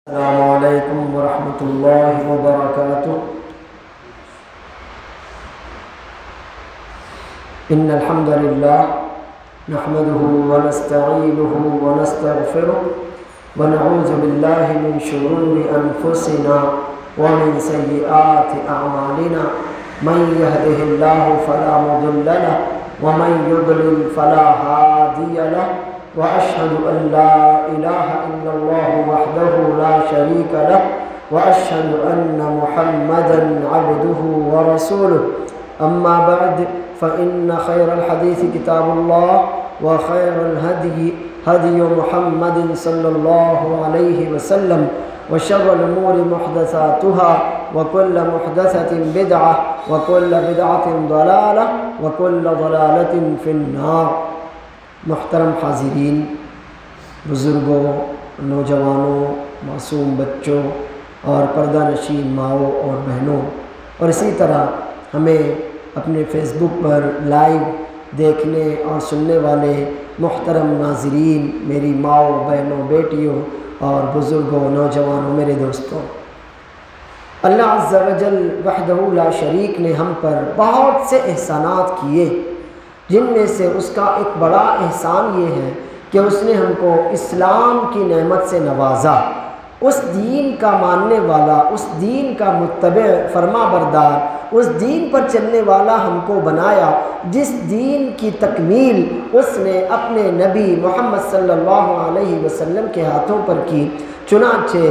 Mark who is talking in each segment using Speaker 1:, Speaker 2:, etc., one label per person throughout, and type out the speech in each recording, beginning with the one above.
Speaker 1: السلام علیکم ورحمۃ اللہ وبرکاتہ۔ ان الحمد للہ نحمده ونستعینه ونستغفره ونعوذ باللہ من شرور انفسنا ومن سیئات اعمالنا من يهده الله فلا مضل له ومن يضلل فلا هادي له وأشهد أن لا إله إلا الله وحده لا شريك له وأشهد أن محمدا عبده ورسوله أما بعد فإن خير الحديث كتاب الله وخير الهدي هدي محمد صلى الله عليه وسلم وشر الأمور محدثاتها وكل محدثة بدعة وكل بدعة ضلالة وكل ضلالة في النار۔ محترم حاضرین، بزرگوں، نوجوانوں، معصوم بچوں اور پردہ نشین ماؤں اور بہنوں، اور اسی طرح ہمیں اپنے فیس بک پر لائیو دیکھنے اور سننے والے محترم ناظرین، میری ماؤں، بہنوں، بیٹیوں اور بزرگوں، نوجوانوں، میرے دوستوں، اللہ عز و جل وحدہ لا شریک نے ہم پر بہت سے احسانات کیے، جن میں سے اس کا ایک بڑا احسان یہ ہے کہ اس نے ہم کو اسلام کی نعمت سے نوازا، اس دین کا ماننے والا، اس دین کا متبع فرما بردار، اس دین پر چلنے والا ہم کو بنایا جس دین کی تکمیل اس نے اپنے نبی محمد صلی اللہ علیہ وسلم کے ہاتھوں پر کی۔ چنانچہ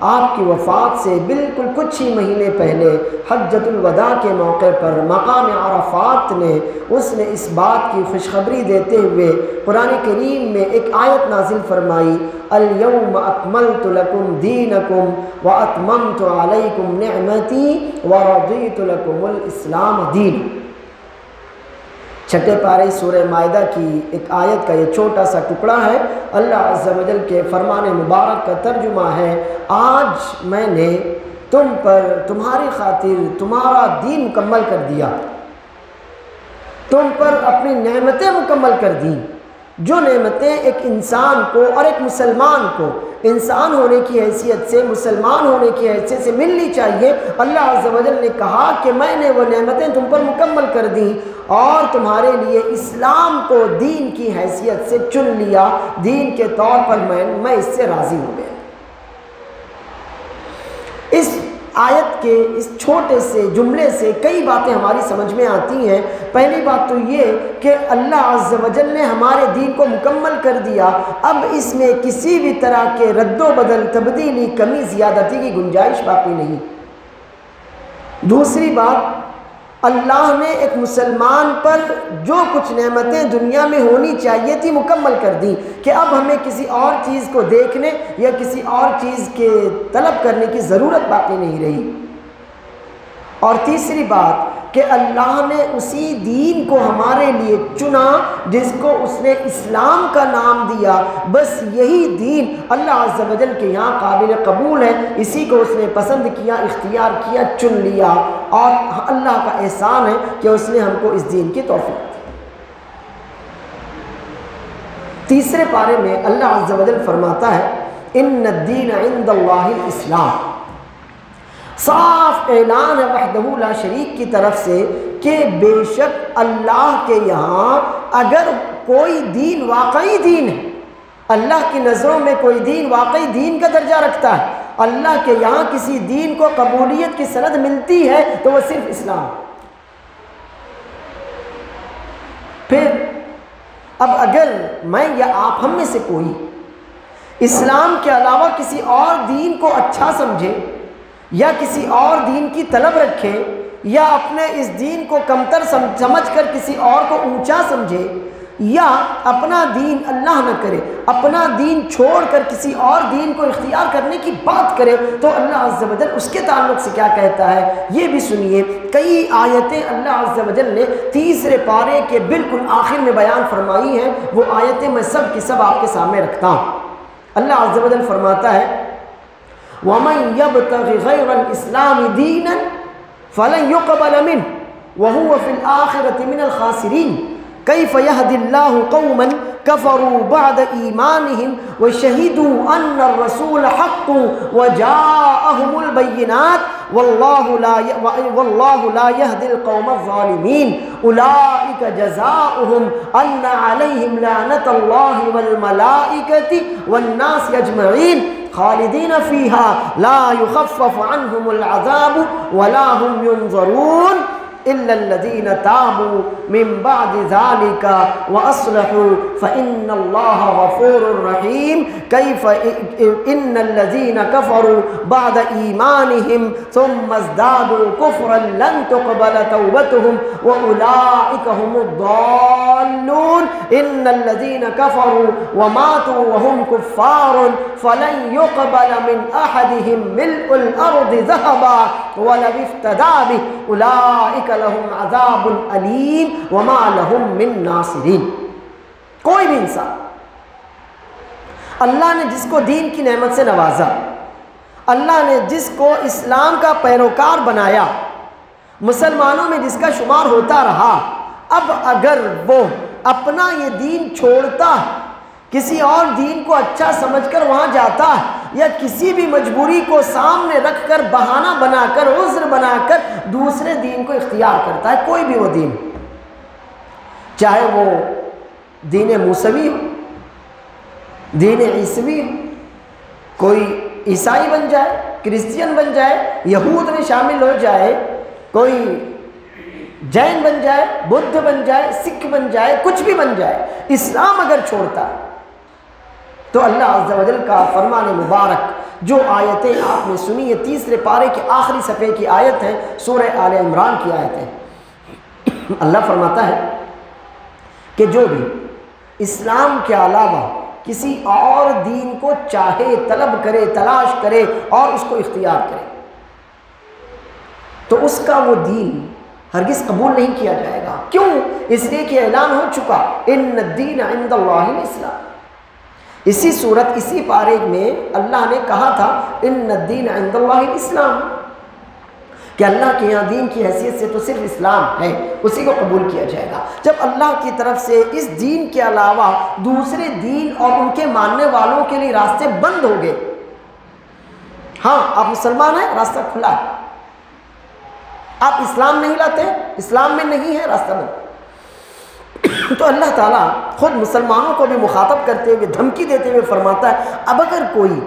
Speaker 1: آپ کی وفات سے بالکل کچھ ہی مہینے پہلے حجۃ الوداع کے موقع پر مقام عرفات نے اس بات کی خوشخبری دیتے ہوئے قرآن کریم میں ایک آیت نازل فرمائی، الیوم اکملت لکم دینکم واتممت علیکم نعمتی ورضیت لکم الاسلام دین۔ چھٹے پارے سورہ مائدہ کی ایک آیت کا یہ چھوٹا سا ٹکڑا ہے۔ اللہ عز و جل کے فرمان مبارک کا ترجمہ ہے، آج میں نے تم پر تمہاری خاطر تمہارا دین مکمل کر دیا، تم پر اپنی نعمتیں مکمل کر دیں، جو نعمتیں ایک انسان کو اور ایک مسلمان کو انسان ہونے کی حیثیت سے، مسلمان ہونے کی حیثیت سے ملنی چاہیے۔ اللہ عز و جل نے کہا کہ میں نے وہ نعمتیں تم پر مکمل کر دیں اور تمہارے لیے اسلام کو دین کی حیثیت سے چن لیا، دین کے طور پر میں اس سے راضی ہو گیا۔ اس آیت کے اس چھوٹے سے جملے سے کئی باتیں ہماری سمجھ میں آتی ہیں۔ پہلی بات تو یہ کہ اللہ عز و جل نے ہمارے دین کو مکمل کر دیا، اب اس میں کسی بھی طرح کے رد و بدل، تبدیلی، کمی، زیادتی کی گنجائش باقی نہیں۔ دوسری بات، اللہ نے ایک مسلمان پر جو کچھ نعمتیں دنیا میں ہونی چاہیے تھی مکمل کر دی کہ اب ہمیں کسی اور چیز کو دیکھنے یا کسی اور چیز کے طلب کرنے کی ضرورت باقی نہیں رہی۔ اور تیسری بات کہ اللہ نے اسی دین کو ہمارے لیے چنا جس کو اس نے اسلام کا نام دیا، بس یہی دین اللہ عز و جل کے یہاں قابل قبول ہے، اسی کو اس نے پسند کیا، اختیار کیا، چن لیا، اور اللہ کا احسان ہے کہ اس نے ہم کو اس دین کی توفیق دی۔ تیسرے پارے میں اللہ عز و جل فرماتا ہے، ان الدین عند اللہ الاسلام۔ صاف اعلان ہے وحدہ لا شریک کی طرف سے کہ بے شک اللہ کے یہاں اگر کوئی دین واقعی دین ہے، اللہ کی نظروں میں کوئی دین واقعی دین کا درجہ رکھتا ہے، اللہ کے یہاں کسی دین کو قبولیت کی سند ملتی ہے تو وہ صرف اسلام۔ پھر اب اگر میں یا آپ ہم میں سے کوئی اسلام کے علاوہ کسی اور دین کو اچھا سمجھے یا کسی اور دین کی طلب رکھے یا اپنے اس دین کو کمتر سمجھ کر کسی اور کو اونچا سمجھے یا اپنا دین اللہ نہ کرے، اپنا دین چھوڑ کر کسی اور دین کو اختیار کرنے کی بات کرے، تو اللہ عز و جل اس کے تعلق سے کیا کہتا ہے یہ بھی سنیے۔ کئی آیتیں اللہ عز و جل نے تیسرے پارے کے بالکل آخر میں بیان فرمائی ہیں، وہ آیتیں میں سب کی سب آپ کے سامنے رکھتا ہوں۔ اللہ عز و جل فرماتا ہے، وَمَنْ يَبْتَغِ غَيْرَ الْإِسْلَامِ دِينًا فَلَنْ يُقْبَلَ مِنْهُ وَهُوَ فِي الْآخِرَةِ مِنَ الْخَاسِرِينَ۔ کیف یہدی اللہ قوما کفروا بعد ایمانہم وشہدوا ان الرسول حق وجاءہم البینات واللہ لا یہدی القوم الظالمین اولئک جزاؤہم ان علیہم لعنت اللہ والملائکۃ والناس اجمعین خالدین فیہا لا یخفف عنہم العذاب ولا هم ينظرون إلا الذين تابوا من بعد ذلك وأصلحوا فإن الله غفور رحيم كيف إن الذين كفروا بعد إيمانهم ثم ازدادوا كفرا لن تقبل توبتهم وأولئك هم الضالون إن الذين كفروا وماتوا وهم كفار فلن يقبل من أحدهم ملء الأرض ذهبا ولو افتدى به أولئك لهم عذاب علیم وما لهم من ناصرین۔ کوئی بھی انسان اللہ نے جس کو دین کی نعمت سے نوازا، اللہ نے جس کو اسلام کا پیروکار بنایا، مسلمانوں میں جس کا شمار ہوتا رہا، اب اگر وہ اپنا یہ دین چھوڑتا، کسی اور دین کو اچھا سمجھ کر وہاں جاتا، یا کسی بھی مجبوری کو سامنے رکھ کر بہانہ بنا کر عذر بنا کر دوسرے دین کو اختیار کرتا ہے، کوئی بھی وہ دین، چاہے وہ دین موسوی ہو، دین عیسوی ہو، کوئی عیسائی بن جائے، کرسچین بن جائے، یہود میں شامل ہو جائے، کوئی جین بن جائے، بدھ بن جائے، سکھ بن جائے، کچھ بھی بن جائے، اسلام اگر چھوڑتا تو اللہ عز و جل کا فرمان مبارک جو آیتیں آپ نے سنی، یہ تیسرے پارے کے آخری صفحے کی آیت ہے، سورہ آل عمران کی آیت ہے۔ اللہ فرماتا ہے کہ جو بھی اسلام کے علاوہ کسی اور دین کو چاہے، طلب کرے، تلاش کرے اور اس کو اختیار کرے، تو اس کا وہ دین ہرگز قبول نہیں کیا جائے گا۔ کیوں؟ اس لیے کہ اعلان ہو چکا ان الدین عند اللہ الاسلام۔ اسی صورت، اسی پارے میں اللہ نے کہا تھا ان الدین عند اللہ الاسلام، کہ اللہ کے یہاں دین کی حیثیت سے تو صرف اسلام ہے، اسی کو قبول کیا جائے گا۔ جب اللہ کی طرف سے اس دین کے علاوہ دوسرے دین اور ان کے ماننے والوں کے لیے راستے بند ہو گئے، ہاں آپ مسلمان ہیں، راستہ کھلا ہے، آپ اسلام نہیں لاتے، اسلام میں نہیں ہے، راستہ بند، تو اللہ تعالیٰ خود مسلمانوں کو بھی مخاطب کرتے ہوئے، دھمکی دیتے ہوئے فرماتا ہے اب اگر کوئی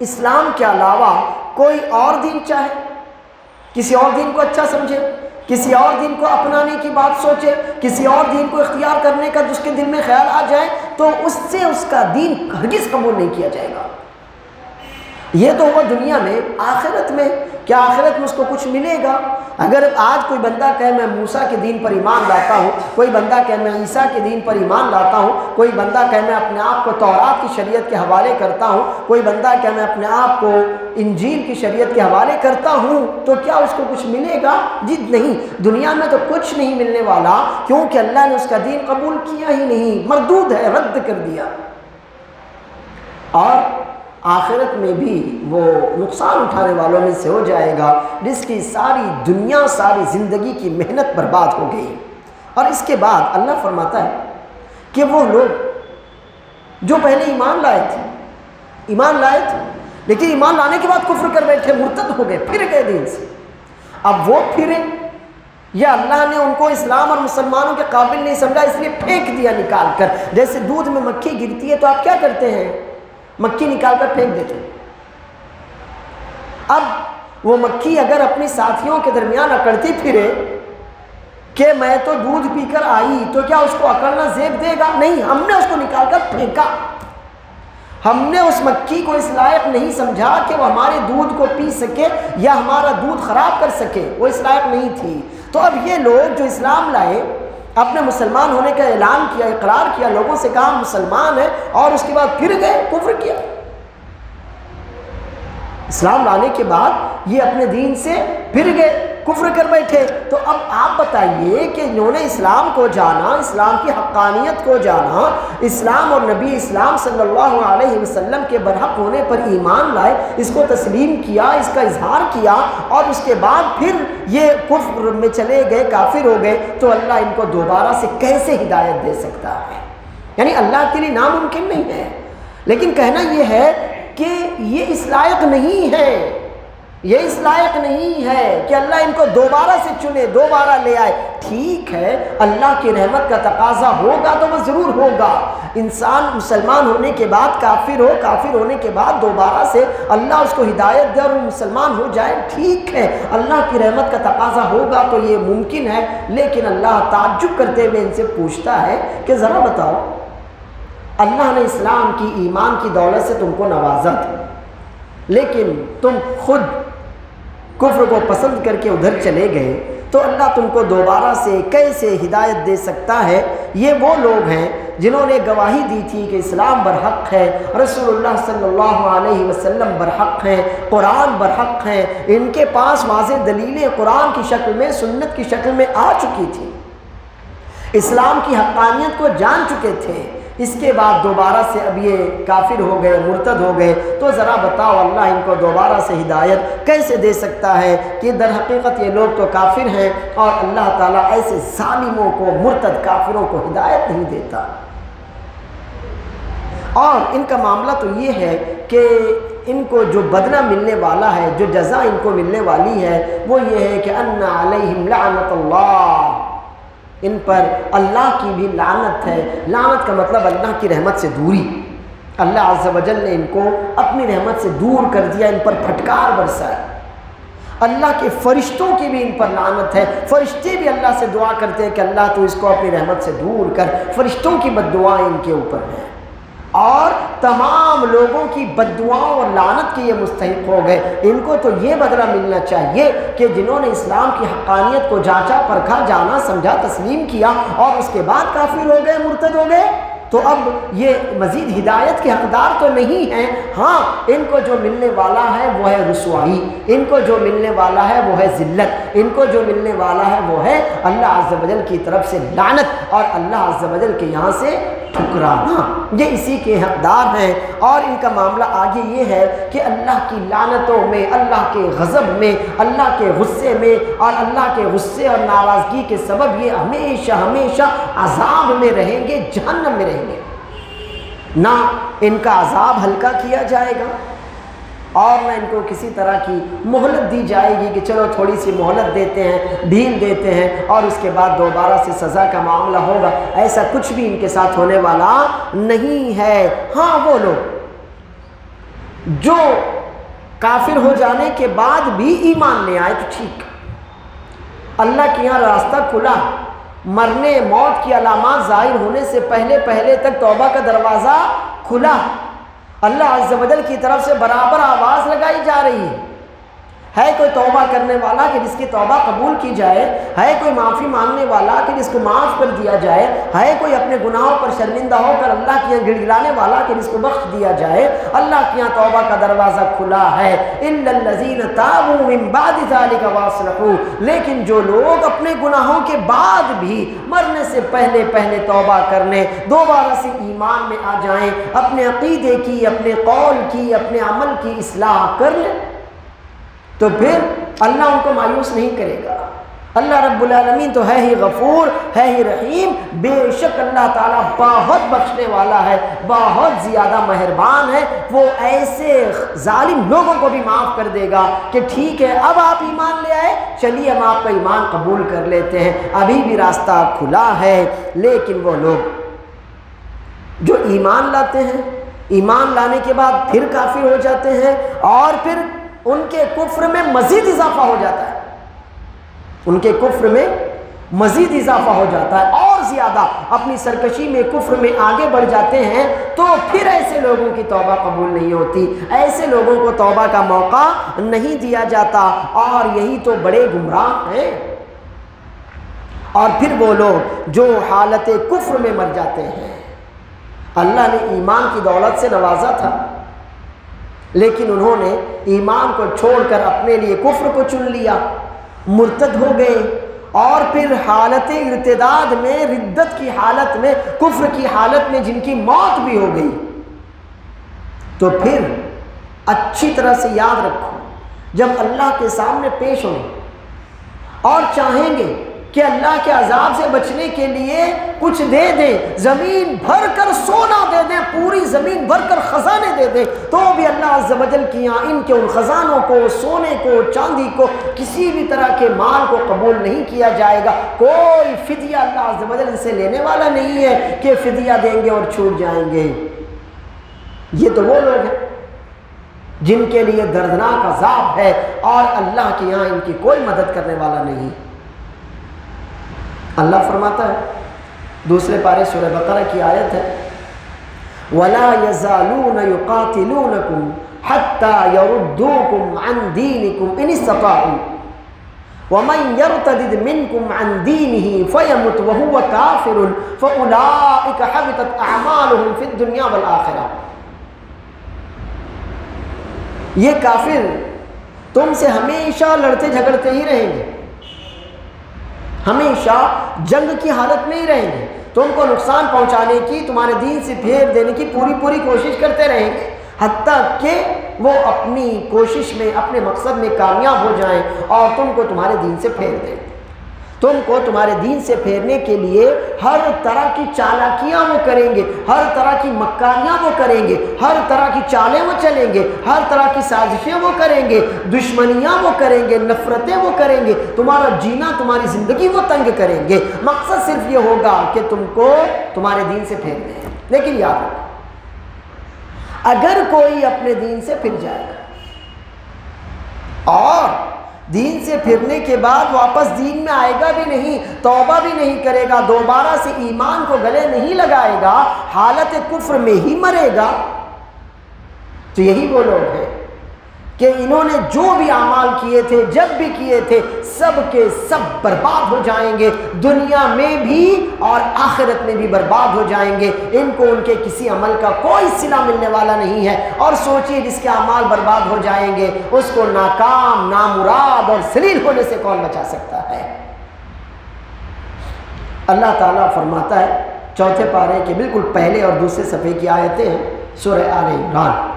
Speaker 1: اسلام کے علاوہ کوئی اور دین چاہے، کسی اور دین کو اچھا سمجھے، کسی اور دین کو اپنانے کی بات سوچے، کسی اور دین کو اختیار کرنے کا جس کے دل میں خیال آ جائے، تو اس سے اس کا دین ہرگز قبول نہیں کیا جائے گا۔ یہ تو ہوا دنیا میں، آخرت میں کیا آخرت میں اس کو کچھ ملے گا؟ اگر آج کوئی بندہ کہے میں موسیٰ کے دین پر ایمان لاتا ہوں، کوئی بندہ کہے میں عیسیٰ کے دین پر ایمان لاتا ہوں، کوئی بندہ کہے میں اپنے آپ کو تورات کی شریعت کے حوالے کرتا ہوں، کوئی بندہ کہے میں اپنے آپ کو انجیل کی شریعت کے حوالے کرتا ہوں، تو کیا اس کو کچھ ملے گا؟ جی نہیں، دنیا میں تو کچھ نہیں ملنے والا، کیونکہ اللہ نے اس کا دین قبول کیا ہی نہیں، مردود ہے، رد کر دیا۔ اور آخرت میں بھی وہ نقصان اٹھانے والوں میں سے ہو جائے گا جس کی ساری دنیا، ساری زندگی کی محنت برباد ہو گئی۔ اور اس کے بعد اللہ فرماتا ہے کہ وہ لوگ جو پہلے ایمان لائے تھے لیکن ایمان لانے کے بعد کفر کر بیٹھے، مرتد ہو گئے، پھر گئے دین سے، اب وہ پھرے یا اللہ نے ان کو اسلام اور مسلمانوں کے قابل نہیں سمجھا اس لیے پھینک دیا نکال کر۔ جیسے دودھ میں مکھی گرتی ہے تو آپ کیا کرتے ہیں؟ مکھی نکال کر پھینک دیتے ہیں۔ اب وہ مکھی اگر اپنی ساتھیوں کے درمیان اکڑتی پھرے کہ میں تو دودھ پی کر آئی، تو کیا اس کو اکڑنا زیب دے گا؟ نہیں، ہم نے اس کو نکال کر پھینکا۔ ہم نے اس مکھی کو اس لائق نہیں سمجھا کہ وہ ہمارے دودھ کو پی سکے یا ہمارا دودھ خراب کر سکے، وہ اس لائق نہیں تھی۔ تو اب یہ لوگ جو اسلام لائے، اپنے مسلمان ہونے کا اعلان کیا، اقرار کیا، لوگوں سے کہا مسلمان ہے، اور اس کے بعد پھر گئے کفر کیا۔ اسلام لانے کے بعد یہ اپنے دین سے پھر گئے، کفر کر بیٹھے۔ تو اب آپ بتائیے کہ انہوں نے اسلام کو جانا، اسلام کی حقانیت کو جانا، اسلام اور نبی اسلام صلی اللہ علیہ وسلم کے برحق ہونے پر ایمان لائے، اس کو تسلیم کیا، اس کا اظہار کیا، اور اس کے بعد پھر یہ کفر میں چلے گئے، کافر ہو گئے، تو اللہ ان کو دوبارہ سے کیسے ہدایت دے سکتا ہے؟ یعنی اللہ کے لیے ناممکن نہیں ہے۔ لیکن کہنا یہ ہے کہ یہ اس لائق نہیں ہے، یہ اس لائق نہیں ہے کہ اللہ ان کو دوبارہ سے چنے، دوبارہ لے آئے۔ ٹھیک ہے، اللہ کی رحمت کا تقاضا ہوگا تو وہ ضرور ہوگا۔ انسان مسلمان ہونے کے بعد کافر ہو، کافر ہونے کے بعد دوبارہ سے اللہ اس کو ہدایت دے اور وہ مسلمان ہو جائے، ٹھیک ہے، اللہ کی رحمت کا تقاضا ہوگا تو یہ ممکن ہے۔ لیکن اللہ تعجب کرتے ہوئے ان سے پوچھتا ہے کہ ذرا بتاؤ، اللہ نے اسلام کی، ایمان کی دولت سے تم کو نوازا تھا، لیکن تم خود کفر کو پسند کر کے ادھر چلے گئے، تو اللہ تم کو دوبارہ سے کیسے ہدایت دے سکتا ہے؟ یہ وہ لوگ ہیں جنہوں نے گواہی دی تھی کہ اسلام برحق ہے، رسول اللہ صلی اللہ علیہ وسلم برحق ہیں، قرآن برحق ہیں، ان کے پاس واضح دلیلیں قرآن کی شکل میں، سنت کی شکل میں آ چکی تھی، اسلام کی حقانیت کو جان چکے تھے۔ اس کے بعد دوبارہ سے اب یہ کافر ہو گئے، مرتد ہو گئے، تو ذرا بتاؤ اللہ ان کو دوبارہ سے ہدایت کیسے دے سکتا ہے؟ کہ در حقیقت یہ لوگ تو کافر ہیں اور اللہ تعالیٰ ایسے ظالموں کو، مرتد کافروں کو ہدایت نہیں دیتا۔ اور ان کا معاملہ تو یہ ہے کہ ان کو جو بدلہ ملنے والا ہے، جو جزا ان کو ملنے والی ہے، وہ یہ ہے کہ ان علیہم لعنت اللہ، ان پر اللہ کی بھی لعنت ہے۔ لعنت کا مطلب اللہ کی رحمت سے دوری، اللہ عز و جل نے ان کو اپنی رحمت سے دور کر دیا، ان پر پھٹکار برسائی۔ اللہ کے فرشتوں کی بھی ان پر لعنت ہے، فرشتے بھی اللہ سے دعا کرتے ہیں کہ اللہ تو اس کو اپنی رحمت سے دور کر، فرشتوں کی بد دعائیں ان کے اوپر ہیں، اور تمام لوگوں کی بد دعاؤں اور لعنت کے یہ مستحق ہو گئے۔ ان کو تو یہ بدلہ ملنا چاہیے کہ جنہوں نے اسلام کی حقانیت کو جانچا، پرکھا، جانا، سمجھا، تسلیم کیا اور اس کے بعد کافر ہو گئے، مرتد ہو گئے، تو اب یہ مزید ہدایت کے حقدار تو نہیں ہیں۔ ہاں، ان کو جو ملنے والا ہے وہ ہے رسوائی، ان کو جو ملنے والا ہے وہ ہے ذلت، ان کو جو ملنے والا ہے وہ ہے اللہ عز و جل کی طرف سے لعنت اور اللہ عز و جل کے یہاں سے ٹھکرانا، یہ اسی کے حقدار ہیں۔ اور ان کا معاملہ آگے یہ ہے کہ اللہ کی لعنتوں میں، اللہ کے غضب میں، اللہ کے غصے میں، اور اللہ کے غصے اور ناراضگی کے سبب یہ ہمیشہ ہمیشہ عذاب میں رہیں گے، جہنم میں رہیں گے۔ نہ ان کا عذاب ہلکا کیا جائے گا اور نہ ان کو کسی طرح کی مہلت دی جائے گی کہ چلو تھوڑی سی مہلت دیتے ہیں، ڈھیل دیتے ہیں اور اس کے بعد دوبارہ سے سزا کا معاملہ ہوگا، ایسا کچھ بھی ان کے ساتھ ہونے والا نہیں ہے۔ ہاں، وہ لوگ جو کافر ہو جانے کے بعد بھی ایمان لے آئے تو ٹھیک، اللہ کے یہاں راستہ کھلا، مرنے، موت کی علامات ظاہر ہونے سے پہلے پہلے تک توبہ کا دروازہ کھلا، اللہ عز و جل کی طرف سے برابر آواز لگائی جا رہی ہے کوئی توبہ کرنے والا کہ جس کی توبہ قبول کی جائے، ہے کوئی معافی مانگنے والا کہ جس کو معاف کر دیا جائے، ہے کوئی اپنے گناہوں پر شرمندہ ہو کر اللہ کے یہاں گڑ گڑانے والا کہ جس کو بخش دیا جائے، اللہ کے یہاں توبہ کا دروازہ کھلا ہے۔ الا الذین تابوا من بعد ذلک واصلحوا، لیکن جو لوگ اپنے گناہوں کے بعد بھی مرنے سے پہلے پہلے توبہ کرنے، دوبارہ سے ایمان میں آ جائیں، اپنے عقیدے کی، اپنے قول کی، اپنے عمل کی اصلاح کر لیں، تو پھر اللہ ان کو مایوس نہیں کرے گا۔ اللہ رب العالمین تو ہے ہی غفور، ہے ہی رحیم، بے شک اللہ تعالیٰ بہت بخشنے والا ہے، بہت زیادہ مہربان ہے، وہ ایسے ظالم لوگوں کو بھی معاف کر دے گا کہ ٹھیک ہے اب آپ ایمان لے آئے، چلیے ہم آپ کا ایمان قبول کر لیتے ہیں، ابھی بھی راستہ کھلا ہے۔ لیکن وہ لوگ جو ایمان لاتے ہیں، ایمان لانے کے بعد پھر کافر ہو جاتے ہیں اور پھر ان کے کفر میں مزید اضافہ ہو جاتا ہے، ان کے کفر میں مزید اضافہ ہو جاتا ہے اور زیادہ اپنی سرکشی میں، کفر میں آگے بڑھ جاتے ہیں، تو پھر ایسے لوگوں کی توبہ قبول نہیں ہوتی، ایسے لوگوں کو توبہ کا موقع نہیں دیا جاتا، اور یہی تو بڑے گمراہ ہیں۔ اور پھر وہ لوگ جو حالت کفر میں مر جاتے ہیں، اللہ نے ایمان کی دولت سے نوازا تھا، لیکن انہوں نے ایمان کو چھوڑ کر اپنے لیے کفر کو چن لیا، مرتد ہو گئے اور پھر حالت ارتداد میں، ردت کی حالت میں، کفر کی حالت میں جن کی موت بھی ہو گئی، تو پھر اچھی طرح سے یاد رکھو، جب اللہ کے سامنے پیش ہوں اور چاہیں گے کہ اللہ کے عذاب سے بچنے کے لیے کچھ دے دیں، زمین بھر کر سونا دے دیں، پوری زمین بھر کر خزانے دے دیں، تو بھی اللہ عز و جل کی یہاں ان کے ان خزانوں کو، سونے کو، چاندی کو، کسی بھی طرح کے مال کو قبول نہیں کیا جائے گا۔ کوئی فدیہ اللہ عز و جل ان سے لینے والا نہیں ہے کہ فدیہ دیں گے اور چھوٹ جائیں گے۔ یہ تو وہ لوگ ہیں جن کے لیے دردناک عذاب ہے اور اللہ کے یہاں ان کی کوئی مدد کرنے والا نہیں۔ اللہ فرماتا ہے دوسرے پارے سورہ بقرہ کی آیت ہے، وَلَا يَزَالُونَ يُقَاتِلُونَكُمْ حَتَّى يَرُدُّوكُمْ عَنْ دِينِكُمْ إِنِ اسْتَطَاعُوا وَمَنْ يَرْتَدِدْ مِنْكُمْ عَنْ دِينِهِ فَيَمُتْ وَهُوَ كَافِرٌ فَأُولَٰئِكَ حَبِطَتْ أَعْمَالُهُمْ فِي الدُّنْيَا وَالْآخِرَةِ۔ یہ کافر تم سے ہمیشہ لڑتے جھگڑتے ہی رہیں گے، ہمیشہ جنگ کی حالت میں ہی رہیں گے، تم کو نقصان پہنچانے کی، تمہارے دین سے پھیر دینے کی پوری کوشش کرتے رہیں گے، حتیٰ کہ وہ اپنی کوشش میں، اپنے مقصد میں کامیاب ہو جائیں اور تم کو تمہارے دین سے پھیر دیں۔ تم کو تمہارے دین سے پھیرنے کے لیے ہر طرح کی چالاکیاں وہ کریں گے، ہر طرح کی مکاریاں وہ کریں گے، ہر طرح کی چالیں وہ چلیں گے، ہر طرح کی سازشیں وہ کریں گے، دشمنیاں وہ کریں گے، نفرتیں وہ کریں گے، تمہارا جینا، تمہاری زندگی وہ تنگ کریں گے۔ مقصد صرف یہ ہوگا کہ تم کو تمہارے دین سے پھیر دیں۔ لیکن یاد رکھو، اگر کوئی اپنے دین سے پھر جائے گا اور دین سے پھرنے کے بعد واپس دین میں آئے گا بھی نہیں، توبہ بھی نہیں کرے گا، دوبارہ سے ایمان کو گلے نہیں لگائے گا، حالت کفر میں ہی مرے گا، تو یہی وہ لوگ ہیں کہ انہوں نے جو بھی اعمال کیے تھے، جب بھی کیے تھے، سب کے سب برباد ہو جائیں گے، دنیا میں بھی اور آخرت میں بھی برباد ہو جائیں گے، ان کو ان کے کسی عمل کا کوئی صلہ ملنے والا نہیں ہے۔ اور سوچئے جس کے اعمال برباد ہو جائیں گے، اس کو ناکام، نامراد اور ذلیل ہونے سے کون بچا سکتا ہے؟ اللہ تعالیٰ فرماتا ہے چوتھے پارے کے بالکل پہلے اور دوسرے صفحے کی آیتیں ہیں، سورہ آل عمران۔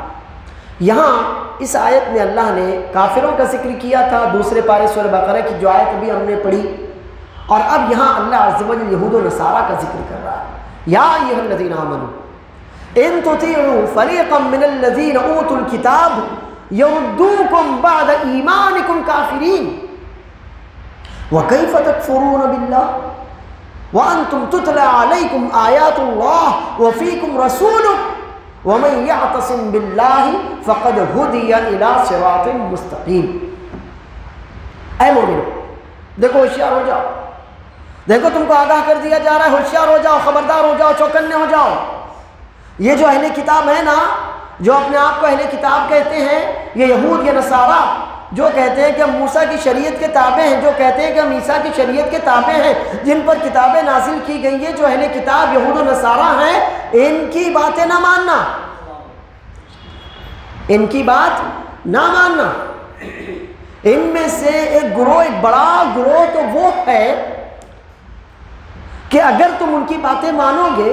Speaker 1: یہاں اس آیت میں اللہ نے کافروں کا ذکر کیا تھا، دوسرے پارے سورہ بقرہ کی جو آیت بھی ہم نے پڑھی، اور اب یہاں اللہ عز و جل یہود و نصارہ کا ذکر کر رہا ہے۔ یا ایھا الذین آمنوا ان تطیعوا فریقا من الذین اوتوا الکتاب یردوکم بعد ایمانکم کافرین وکیف تکفرون باللہ وانتم تتلی علیکم آیات اللہ وفیکم رسولہ وَمَنْ يَعْتَصِمْ بِاللَّهِ فَقَدْ هُدِيَ إِلَىٰ صِرَاطٍ مُسْتَقِيمٍ۔ اے مومنو، دیکھو ہوشیار ہو جاؤ، دیکھو تم کو آگاہ کر دیا جا رہا ہے، ہوشیار ہو جاؤ، خبردار ہو جاؤ، چوکنے ہو جاؤ۔ یہ جو اہل کتاب ہے نا، جو اپنے آپ کو اہل کتاب کہتے ہیں، یہ یہود، یہ نصارہ، جو کہتے ہیں کہ ہم موسیٰ کی شریعت کے تابع ہیں، جو کہتے ہیں کہ ہم عیسیٰ کی شریعت کے تابع ہیں، جن پر کتابیں نازل کی گئی ہیں، جو اہل کتاب یہود و نصارہ ہیں، ان کی باتیں نہ ماننا، ان کی بات نہ ماننا۔ ان میں سے ایک گروہ، ایک بڑا گروہ تو وہ ہے کہ اگر تم ان کی باتیں مانو گے،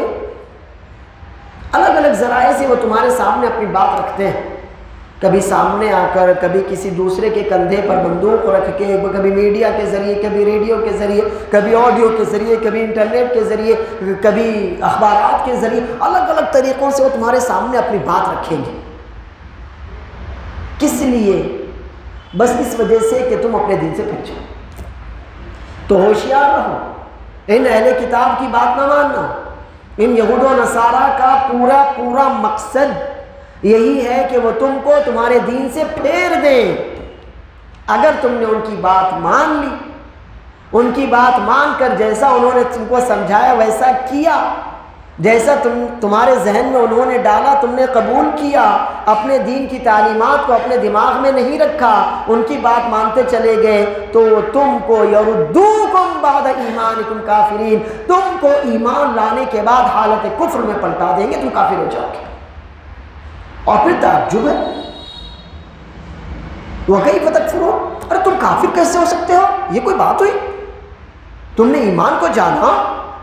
Speaker 1: الگ الگ ذرائع سے وہ تمہارے سامنے اپنی بات رکھتے ہیں، کبھی سامنے آ کر، کبھی کسی دوسرے کے کندھے پر بندوق رکھ کے، کبھی میڈیا کے ذریعے، کبھی ریڈیو کے ذریعے، کبھی آڈیو کے ذریعے، کبھی انٹرنیٹ کے ذریعے، کبھی اخبارات کے ذریعے، الگ الگ طریقوں سے وہ تمہارے سامنے اپنی بات رکھیں گے۔ کس لیے؟ بس اس وجہ سے کہ تم اپنے دین سے پھر جاؤ۔ تو ہوشیار رہو، ان اہل کتاب کی بات نہ ماننا۔ ان یہود و نصارہ کا پورا مقصد یہی ہے کہ وہ تم کو تمہارے دین سے پھیر دیں۔ اگر تم نے ان کی بات مان لی، ان کی بات مان کر جیسا انہوں نے تم کو سمجھایا ویسا کیا، جیسا تمہارے ذہن میں انہوں نے ڈالا تم نے قبول کیا، اپنے دین کی تعلیمات کو اپنے دماغ میں نہیں رکھا، ان کی بات مانتے چلے گئے، تو تم کو یردوکم بعد ایمانکم کافرین، تم کو ایمان لانے کے بعد حالت کفر میں پلٹا دیں گے، تم کافر ہو جاؤ گے۔ اور پھر تعجب ہے، وَكَيْفَ تَكْفُرُونَ، اور تم کافر کیسے ہو سکتے ہو؟ یہ کوئی بات ہوئی؟ تم نے ایمان کو جانا،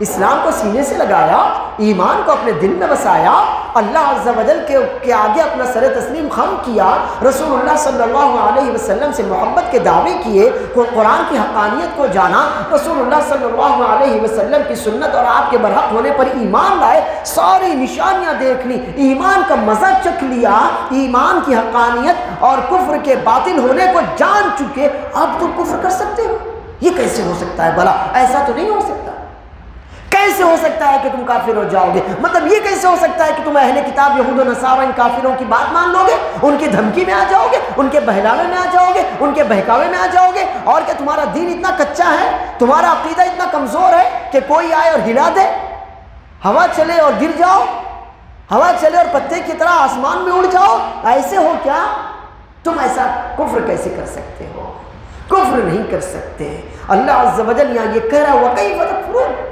Speaker 1: اسلام کو سینے سے لگایا، ایمان کو اپنے دل میں بسایا، اللہ عز و جل کے آگے اپنا سر تسلیم خم کیا، رسول اللہ صلی اللہ علیہ وسلم سے محبت کے دعوے کیے، قرآن کی حقانیت کو جانا، رسول اللہ صلی اللہ علیہ وسلم کی سنت اور آپ کے برحق ہونے پر ایمان لائے، ساری نشانیاں دیکھ لی، ایمان کا مزہ چکھ لیا، ایمان کی حقانیت اور کفر کے باطل ہونے کو جان چکے، اب تم کفر کر سکتے ہو؟ یہ کیسے ہو سکتا ہے بھلا؟ ایسا تو نہیں ہو سکتا۔ کیسے ہو سکتا ہے کہ تم کافر ہو جاؤ گے؟ مطلب یہ کیسے ہو سکتا ہے کہ تم اہل کتاب یہود و نصارہ ان کافروں کی بات مان لو گے، ان کی دھمکی میں آ جاؤ گے، ان کے بہلاوے میں آ جاؤ گے، ان کے بہکاوے میں آ جاؤ گے؟ اور کہ تمہارا دین اتنا کچا ہے، تمہارا عقیدہ اتنا کمزور ہے کہ کوئی آئے اور ہلا دے، ہوا چلے اور گر جاؤ، ہوا چلے اور پتے کی طرح آسمان میں اڑ جاؤ؟ ایسے ہو کیا؟ تم ایسا کفر کیسے کر سکتے ہو؟ کفر نہیں کر سکتے۔ اللہ عز و جل یہاں یہ کہہ رہا ہے وَكَيْفَ تَكْفُرُونَ،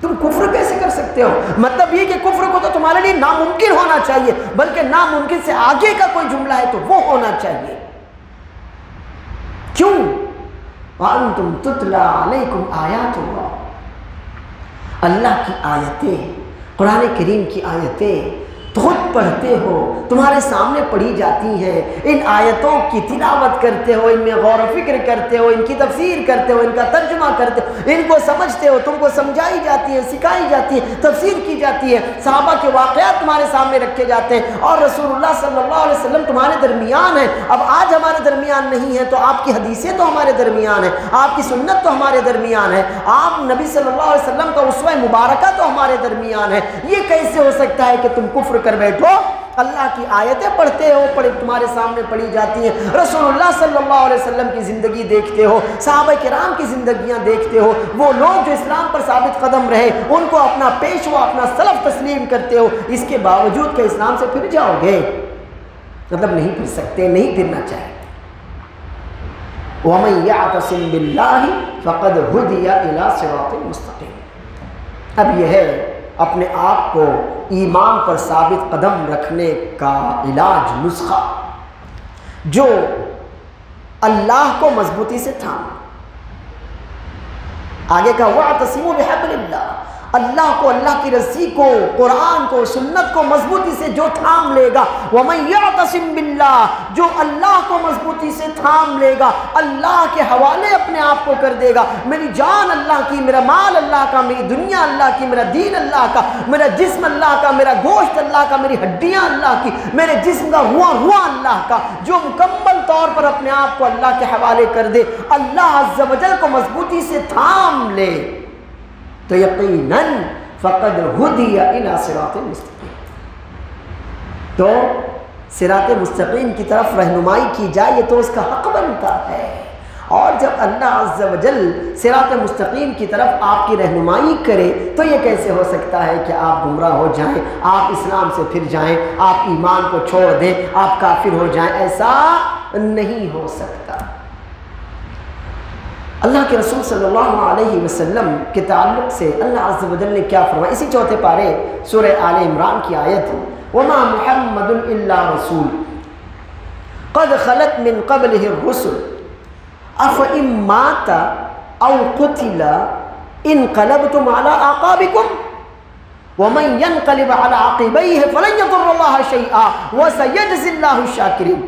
Speaker 1: تم کفر کیسے کر سکتے ہو؟ مطلب یہ کہ کفر کو تو تمہارے لیے ناممکن ہونا چاہیے، بلکہ ناممکن سے آگے کا کوئی جملہ ہے تو وہ ہونا چاہیے۔ کیوں؟ وَأَنْتُمْ تُتْلَى عَلَيْكُمْ آیَاتُ اللَّهِ، اللہ کی آیتیں، قرآن کریم کی آیتیں خود پڑھتے ہو، تمہارے سامنے پڑھی جاتی ہیں، ان آیتوں کی تلاوت کرتے ہو، ان میں غور و فکر کرتے ہو، ان کی تفسیر کرتے ہو، ان کا ترجمہ کرتے ہو، ان کو سمجھتے ہو، تم کو سمجھائی جاتی ہے، سکھائی جاتی ہے، تفسیر کی جاتی ہے، صحابہ کے واقعات تمہارے سامنے رکھے جاتے ہیں، اور رسول اللہ صلی اللہ علیہ وسلم تمہارے درمیان ہیں۔ اب آج ہمارے درمیان نہیں ہے تو آپ کی حدیثیں تو ہمارے درمیان ہیں، آپ کی سنت تو ہمارے درمیان ہے، آپ نبی صلی اللہ علیہ وسلم کا اسوہ مبارکہ تو ہمارے درمیان ہے۔ یہ کیسے ہو سکتا ہے کہ تم کفر کر بیٹھو؟ اللہ کی آیتیں پڑھتے ہو، تمہارے سامنے پڑھی جاتی ہیں، رسول اللہ صلی اللہ علیہ وسلم کی زندگی دیکھتے ہو، صحابہ کرام کی زندگیاں دیکھتے ہو، وہ لوگ جو اسلام پر ثابت قدم رہے ان کو اپنا پیشوا، اپنا سلف تسلیم کرتے ہو، اس کے باوجود کہ اسلام سے پھر جاؤ گے؟ مطلب نہیں پھر سکتے، نہیں پھرنا چاہیے۔ وَمَنْ يَعْتَصِمْ بِاللَّهِ فَقَدْ هُدِيَ إِلَىٰ صِرَاطٍ مُسْتَقِيمٍ۔ اب یہ ہے اپنے آپ کو ایمان پر ثابت قدم رکھنے کا علاج، نسخہ، جو اللہ کو مضبوطی سے تھام۔ آگے کا وَاعْتَصِمُوا بِحَبْلِ اللَّهِ، اللہ کو، اللہ کی رسی کو، قرآن کو، سنت کو مضبوطی سے جو تھام لے گا، وَمَنْ يَعْتَصِمْ بِاللَّهِ، جو اللہ کو مضبوطی سے تھام لے گا، اللہ کے حوالے اپنے آپ کو کر دے گا، میری جان اللہ کی، میرا مال اللہ کا، میری دنیا اللہ کی، میرا دین اللہ کا، میرا جسم اللہ کا، میرا گوشت اللہ کا، میری ہڈیاں اللہ کی، میرے جسم کا ہوا اللہ کا، جو مکمل طور پر اپنے آپ کو اللہ کے حوالے کر دے، اللہ عز و جل کو مضبوطی سے تھام لے، تو یقیناً فقد ہدی الی صراط مستقیم، تو صراط مستقیم کی طرف رہنمائی کی جائے، یہ تو اس کا حق بنتا ہے۔ اور جب اللہ عز و جل صراط مستقیم کی طرف آپ کی رہنمائی کرے تو یہ کیسے ہو سکتا ہے کہ آپ گمراہ ہو جائیں، آپ اسلام سے پھر جائیں، آپ ایمان کو چھوڑ دیں، آپ کافر ہو جائیں؟ ایسا نہیں ہو سکتا۔ اللہ کے رسول صلی اللہ علیہ وسلم کے تعلق سے اللہ عز و جل نے کیا فرمایا؟ اسی چوتھے پارے سورہ آل عمران کی آیت، وَمَا مُحَمَّدٌ إِلَّا رَسُولٌ قَدْ خَلَتْ مِن قَبْلِهِ الرُّسُلُ أَفَإِن مَّاتَ أَوْ قُتِلَ انقلبتم عَلَىٰ أَعْقَابِكُمْ وَمَن يَنقلب عَلَىٰ عَقِبَيْهِ فَلَن يَضُرَّ اللَّهَ شَيْئًا وَسَيَجْزِي اللَّهُ الشَّاكِرِينَ۔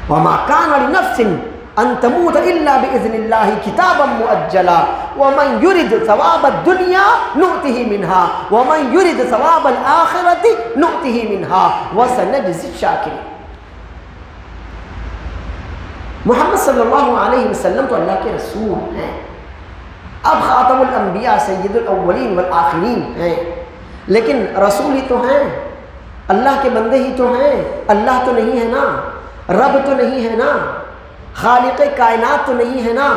Speaker 1: وَمَا كَانَ لِنَفْسٍ أَن تَمُوتَ إِلَّا بِإِذْنِ اللَّهِ كِتَابًا مُؤَجَّلًا وَمَن يُرِدْ ثَوَابَ الدُّنْيَا نُؤْتِهِ مِنْهَا وَمَن يُرِدْ ثَوَابَ الْآخِرَةِ نُؤْتِهِ مِنْهَا وَسَنَجْزِي الشَّاكِرِينَ۔ محمد صلی اللہ علیہ وسلم تو اللہ کے رسول ہیں، اب خاتم الانبیاء سید الاولین والآخرین ہیں، لیکن رسول ہی تو ہیں، اللہ کے بندے ہی تو ہیں، اللہ تو نہیں ہے نا، رب تو نہیں ہے نا، خالق کائنات تو نہیں ہے نا،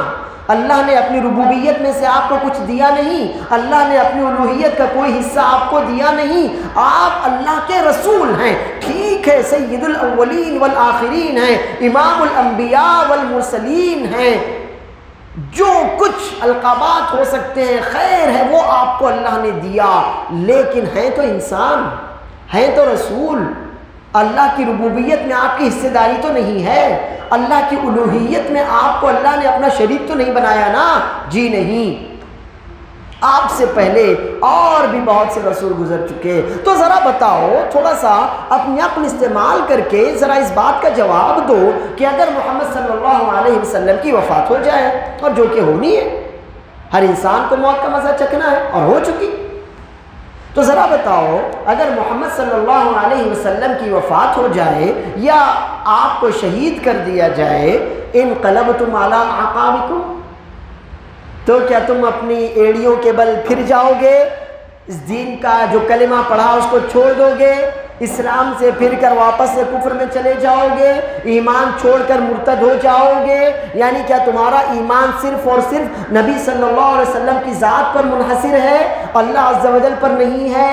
Speaker 1: اللہ نے اپنی ربوبیت میں سے آپ کو کچھ دیا نہیں، اللہ نے اپنی الوہیت کا کوئی حصہ آپ کو دیا نہیں، آپ اللہ کے رسول ہیں، ٹھیک ہے، سید الاولین والآخرین ہیں، امام الانبیاء والمرسلین ہیں، جو کچھ القابات ہو سکتے ہیں خیر ہے وہ آپ کو اللہ نے دیا، لیکن ہیں تو انسان، ہیں تو رسول، اللہ کی ربوبیت میں آپ کی حصہ داری تو نہیں ہے، اللہ کی الوہیت میں آپ کو اللہ نے اپنا شریک تو نہیں بنایا نا؟ جی نہیں، آپ سے پہلے اور بھی بہت سے رسول گزر چکے۔ تو ذرا بتاؤ، تھوڑا سا اپنی عقل استعمال کر کے ذرا اس بات کا جواب دو کہ اگر محمد صلی اللہ علیہ وسلم کی وفات ہو جائے، اور جو کہ ہونی ہے، ہر انسان کو موت کا مزہ چکھنا ہے اور ہو چکی، تو ذرا بتاؤ اگر محمد صلی اللہ علیہ وسلم کی وفات ہو جائے یا آپ کو شہید کر دیا جائے، انقلبتم علی اعقابکم، تو کیا تم اپنی ایڑیوں کے بل پھر جاؤ گے؟ اس دین کا جو کلمہ پڑھا اس کو چھوڑ دو گے؟ اسلام سے پھر کر واپس سے کفر میں چلے جاؤ گے؟ ایمان چھوڑ کر مرتد ہو جاؤ گے؟ یعنی کیا تمہارا ایمان صرف اور صرف نبی صلی اللہ علیہ وسلم کی ذات پر منحصر ہے، اللہ عز و جل پر نہیں ہے؟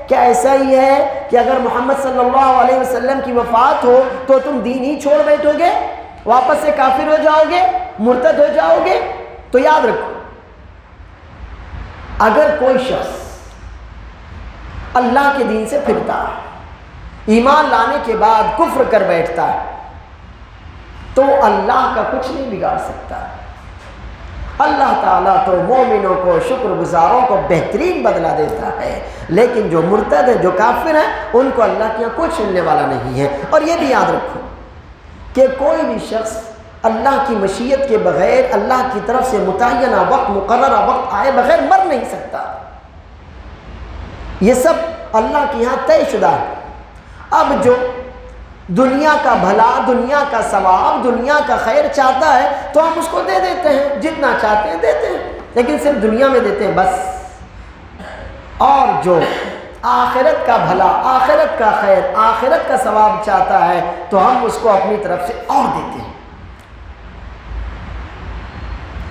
Speaker 1: کیا ایسا ہی ہے کہ اگر محمد صلی اللہ علیہ وسلم کی وفات ہو تو تم دین ہی چھوڑ بیٹھو گے، واپس سے کافر ہو جاؤ گے، مرتد ہو جاؤ گے؟ تو یاد رکھو، اگر کوئی شخص اللہ کے دین سے پھرتا ہے، ایمان لانے کے بعد کفر کر بیٹھتا ہے، تو اللہ کا کچھ نہیں بگاڑ سکتا۔ اللہ تعالیٰ تو مومنوں کو، شکر گزاروں کو بہترین بدلہ دیتا ہے، لیکن جو مرتد ہے، جو کافر ہیں، ان کو اللہ کے یہاں کچھ ملنے والا نہیں ہے۔ اور یہ بھی یاد رکھو کہ کوئی بھی شخص اللہ کی مشیت کے بغیر، اللہ کی طرف سے متعینہ وقت، مقررہ وقت آئے بغیر مر نہیں سکتا۔ یہ سب اللہ کے یہاں طے شدہ ہے۔ اب جو دنیا کا بھلا، دنیا کا ثواب، دنیا کا خیر چاہتا ہے تو ہم اس کو دے دیتے ہیں، جتنا چاہتے ہیں دیتے ہیں، لیکن صرف دنیا میں دیتے ہیں بس۔ اور جو آخرت کا بھلا، آخرت کا خیر، آخرت کا ثواب چاہتا ہے تو ہم اس کو اپنی طرف سے اور دیتے ہیں۔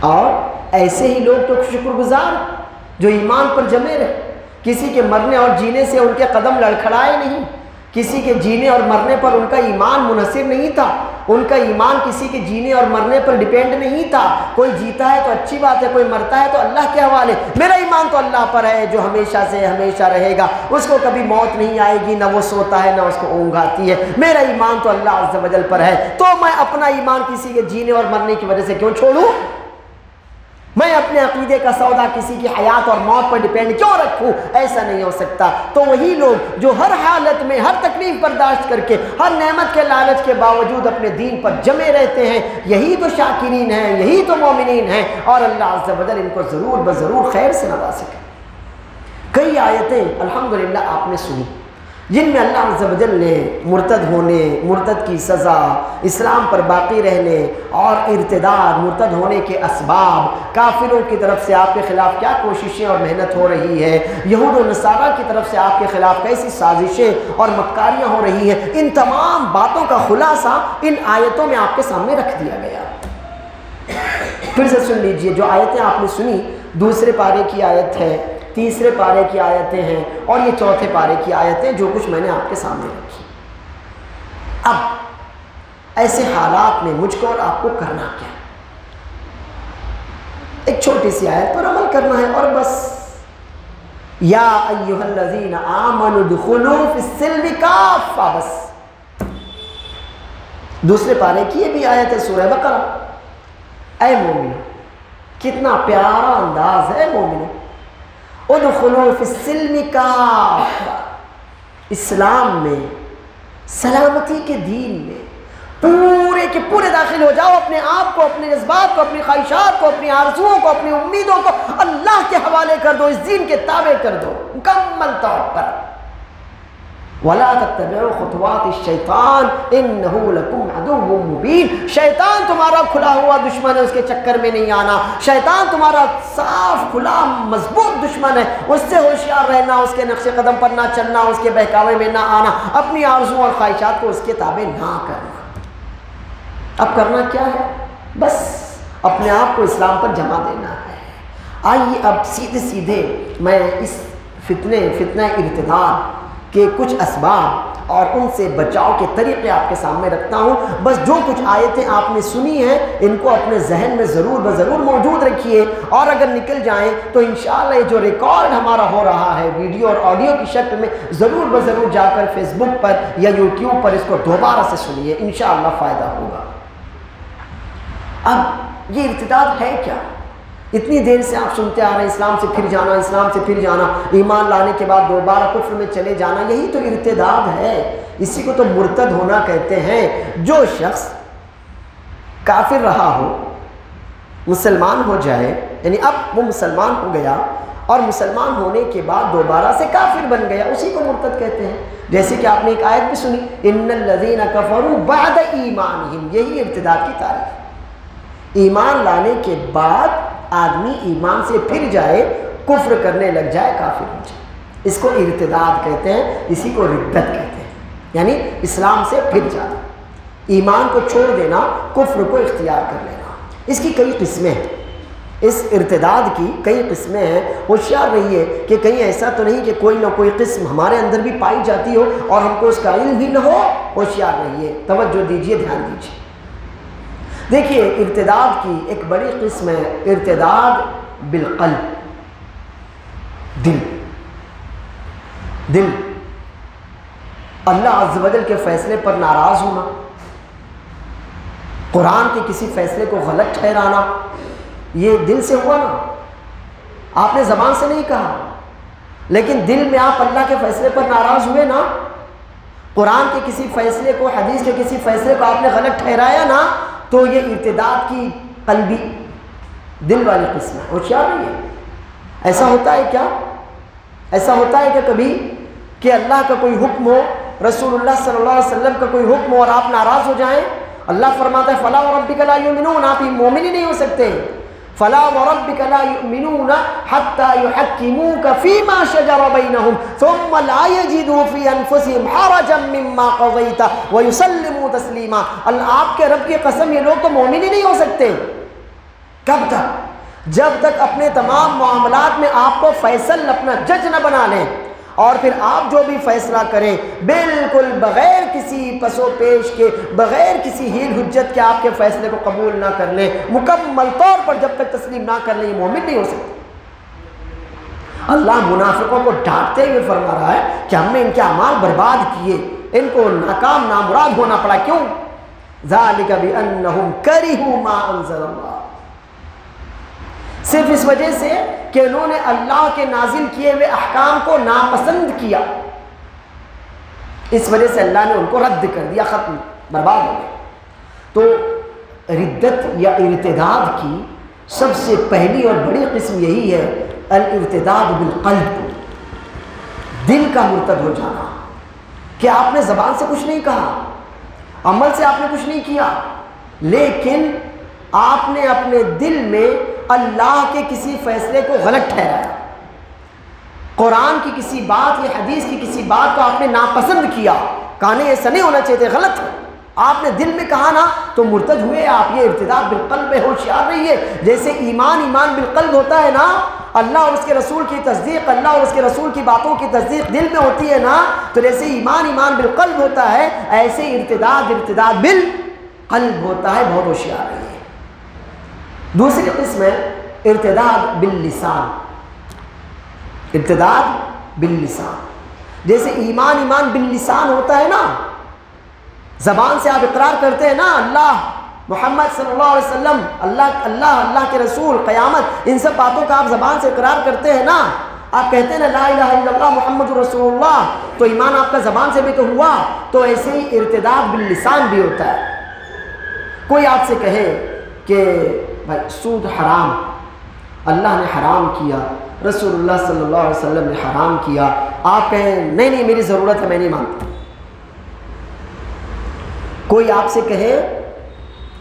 Speaker 1: اور ایسے ہی لوگ تو شکر گزار جو ایمان پر جمے رہے، کسی کے مرنے اور جینے سے ان کے قدم لڑکھڑائے نہیں، کسی کے جینے اور مرنے پر ان کا ایمان منحصر نہیں تھا، ان کا ایمان کسی کے جینے اور مرنے پر ڈیپینڈ نہیں تھا۔ کوئی جیتا ہے تو اچھی بات ہے، کوئی مرتا ہے تو اللہ کے حوالے، میرا ایمان تو اللہ پر ہے جو ہمیشہ سے ہمیشہ رہے گا، اس کو کبھی موت نہیں آئے گی، نہ وہ سوتا ہے نہ اس کو اونگ آتی ہے، میرا ایمان تو اللہ عز و جل پر ہے، تو میں اپنا ایمان کسی کے جینے اور مرنے کی وجہ سے کیوں چھوڑوں؟ میں اپنے عقیدے کا سودا کسی کی حیات اور موت پر ڈیپینڈ کیوں رکھوں؟ ایسا نہیں ہو سکتا۔ تو وہی لوگ جو ہر حالت میں ہر تکلیف برداشت کر کے، ہر نعمت کے لالچ کے باوجود اپنے دین پر جمے رہتے ہیں، یہی تو شاکرین ہیں، یہی تو مومنین ہیں، اور اللہ عز و جل ان کو ضرور بضرور خیر سے نوازے گا۔ کئی آیتیں الحمدللہ آپ نے سنی جن میں اللہ عز و جل نے مرتد ہونے، مرتد کی سزا، اسلام پر باقی رہنے اور ارتداد، مرتد ہونے کے اسباب، کافروں کی طرف سے آپ کے خلاف کیا کوششیں اور محنت ہو رہی ہے، یہود و نصارہ کی طرف سے آپ کے خلاف کیسی سازشیں اور مکاریاں ہو رہی ہیں، ان تمام باتوں کا خلاصہ ان آیتوں میں آپ کے سامنے رکھ دیا گیا۔ پھر سے سن لیجئے، جو آیتیں آپ نے سنی، دوسرے پارے کی آیت ہے، تیسرے پارے کی آیتیں ہیں، اور یہ چوتھے پارے کی آیتیں جو کچھ میں نے آپ کے سامنے رکھی۔ اب ایسے حالات میں مجھ کو اور آپ کو کرنا کیا؟ ایک چھوٹی سی آیت پر عمل کرنا ہے اور بس۔ یا ایھا الذین آمنوا ادخلوا فی السلم کافہ، بس۔ دوسرے پارے کی یہ بھی آیت ہے، سورہ بقرہ۔ اے مومنو، کتنا پیارا انداز ہے مومنو، ادخلوا فی السلم کافہ، اسلام میں، سلامتی کے دین میں پورے کے پورے داخل ہو جاؤ، اپنے آپ کو، اپنے جذبات کو، اپنی خواہشات کو، اپنی آرزوؤں کو، اپنی امیدوں کو اللہ کے حوالے کر دو، اس دین کے تابع کر دو مکمل طور پر۔ وَلَا تَتَّبِعُوا خُطُوَاتِ الشَّيْطَانِ إِنَّهُ لَكُمْ عَدُوٌّ مُّبِينٌ، شیطان تمہارا کھلا ہوا دشمن ہے، اس کے چکر میں نہیں آنا۔ شیطان تمہارا صاف کھلا مضبوط دشمن ہے، اس سے ہوشیار رہنا، اس کے نقش قدم پر نہ چلنا، اس کے بہکاوے میں نہ آنا، اپنی آرزوؤں اور خواہشات کو اس کے تابع نہ کرنا۔ اب کرنا کیا ہے؟ بس اپنے آپ کو اسلام پر جمع دینا ہے۔ آئیے اب سیدھے میں اس فتنہ ارتداد کے کچھ اسباب اور ان سے بچاؤ کے طریقے آپ کے سامنے رکھتا ہوں۔ بس جو کچھ آیتیں آپ نے سنی ہیں ان کو اپنے ذہن میں ضرور موجود رکھیے، اور اگر نکل جائیں تو انشاءاللہ یہ جو ریکارڈ ہمارا ہو رہا ہے ویڈیو اور آڈیو کی شکل میں، ضرور جا کر فیس بک پر یا یوٹیوب پر اس کو دوبارہ سے سنیے، انشاءاللہ فائدہ ہوگا۔ اب یہ ارتداد ہے کیا؟ اتنی دیر سے آپ سنتے آ رہے ہیں اسلام سے پھر جانا، ایمان لانے کے بعد دوبارہ کفر میں چلے جانا، یہی تو ارتداد ہے، اسی کو تو مرتد ہونا کہتے ہیں۔ جو شخص کافر رہا ہو، مسلمان ہو جائے، یعنی اب وہ مسلمان ہو گیا اور مسلمان ہونے کے بعد دوبارہ سے کافر بن گیا، اسی کو مرتد کہتے ہیں۔ جیسے کہ آپ نے ایک آیت بھی سنی، ان الذین کفروا بعد ایمانہم، یہی ارتداد کی تعریف۔ ایمان لانے کے بعد آدمی ایمان سے پھر جائے، کفر کرنے لگ جائے، کافر ہو جائے، اس کو ارتداد کہتے ہیں، اسی کو ردت کہتے ہیں، یعنی اسلام سے پھر جانا، ایمان کو چھوڑ دینا، کفر کو اختیار کر لینا۔ اس کی کئی قسمیں ہیں، اس ارتداد کی کئی قسمیں ہیں۔ ہوشیار رہیے کہ کہیں ایسا تو نہیں کہ کوئی نہ کوئی قسم ہمارے اندر بھی پائی جاتی ہو اور ہم کو اس کا علم بھی نہ ہو۔ ہوشیار رہیے، توجہ دیجیے، دھیان دیجیے۔ دیکھیے، ارتداد کی ایک بڑی قسم ہے ارتداد بالقلب، دل، اللہ عز و جل کے فیصلے پر ناراض ہونا، قرآن کے کسی فیصلے کو غلط ٹھہرانا، یہ دل سے ہوا نا، آپ نے زبان سے نہیں کہا، لیکن دل میں آپ اللہ کے فیصلے پر ناراض ہوئے نا، قرآن کے کسی فیصلے کو، حدیث کے کسی فیصلے کو آپ نے غلط ٹھہرایا نا، تو یہ ارتداد کی قلبی، دل والی قسم ہے۔ ہوشیار رہیے، ایسا ہوتا ہے کیا؟ ایسا ہوتا ہے کہ کبھی کہ اللہ کا کوئی حکم ہو، رسول اللہ صلی اللہ علیہ وسلم کا کوئی حکم ہو اور آپ ناراض ہو جائیں؟ اللہ فرماتا ہے فَلَا وَرَبِّكَ لَا يُؤْمِنُونَ، آپ ہی مومن ہی نہیں ہو سکتے۔ فَلَا وَرَبِّكَ لَا يُؤْمِنُونَ حَتَّى يُحَكِّمُوكَ فِي مَا شَجَرَ بَيْنَهُمْ ثُمَّ لَا يَجِدُوا فِي أَنفُسِهِمْ حَرَجًا مِّمَّا قَضَيْتَ وَيُسَلِّمُوا تَسْلِيمًا۔ اللہ، آپ کے رب کی قسم، یہ لوگ تو مومن ہی نہیں ہو سکتے۔ کب تک؟ جب تک اپنے تمام معاملات میں آپ کو فیصل، اپنا جج نہ بنا لیں، اور پھر آپ جو بھی فیصلہ کریں بالکل بغیر کسی پس و پیش کے، بغیر کسی ہیل حجت کے آپ کے فیصلے کو قبول نہ کر لیں، مکمل طور پر جب تک تسلیم نہ کر لیں، یہ مومن نہیں ہو سکتے۔ اللہ منافقوں کو ڈانٹتے ہوئے فرما رہا ہے کہ ہم نے ان کے اعمال برباد کیے، ان کو ناکام نامراد ہونا پڑا۔ کیوں؟ ذَلِكَ بِأَنَّهُمْ كَرِهُوا مَا أَنزَلَ اللَّهُ، صرف اس وجہ سے کہ انہوں نے اللہ کے نازل کیے ہوئے احکام کو ناپسند کیا، اس وجہ سے اللہ نے ان کو رد کر دیا، ختم، برباد ہو گئے۔ تو ردت یا ارتداد کی سب سے پہلی اور بڑی قسم یہی ہے، الارتداد بالقلب، دل کا مرتد ہو جانا، کہ آپ نے زبان سے کچھ نہیں کہا، عمل سے آپ نے کچھ نہیں کیا، لیکن آپ نے اپنے دل میں اللہ کے کسی فیصلے کو غلط ٹھہرایا، قرآن کی کسی بات یا حدیث کی کسی بات کو آپ نے ناپسند کیا، کہا نہیں ایسا نہیں ہونا چاہیے، غلط ہے، آپ نے دل میں کہا نا، تو مرتد ہوئے آپ۔ یہ ارتداد بالقلب ہے، ہوشیار رہیے۔ جیسے ایمان بالقلب ہوتا ہے نا، اللہ اور اس کے رسول کی تصدیق، اللہ اور اس کے رسول کی باتوں کی تصدیق دل میں ہوتی ہے نا، تو جیسے ایمان بالقلب ہوتا ہے، ایسے ارتداد بالقلب ہوتا ہے۔ بہت ہوشیار رہیے۔ دوسری قسم ہے ارتداد باللسان، ارتداد باللسان، جیسے ایمان باللسان ہوتا ہے نا، زبان سے آپ اقرار کرتے ہیں نا، اللہ، محمد صلی اللہ علیہ وسلم، اللہ کے رسول، قیامت، ان سب باتوں کا آپ زبان سے اقرار کرتے ہیں نا، آپ کہتے ہیں نا لا الہ الا اللہ محمد رسول اللہ، تو ایمان آپ کا زبان سے بھی تو ہوا، تو ایسے ہی ارتداد باللسان بھی ہوتا ہے۔ کوئی آپ سے کہے کہ بھائی سود حرام، اللہ نے حرام کیا، رسول اللہ صلی اللہ علیہ وسلم نے حرام کیا، آپ کہیں نہیں میری ضرورت ہے، میں نہیں مانتا۔ کوئی آپ سے کہے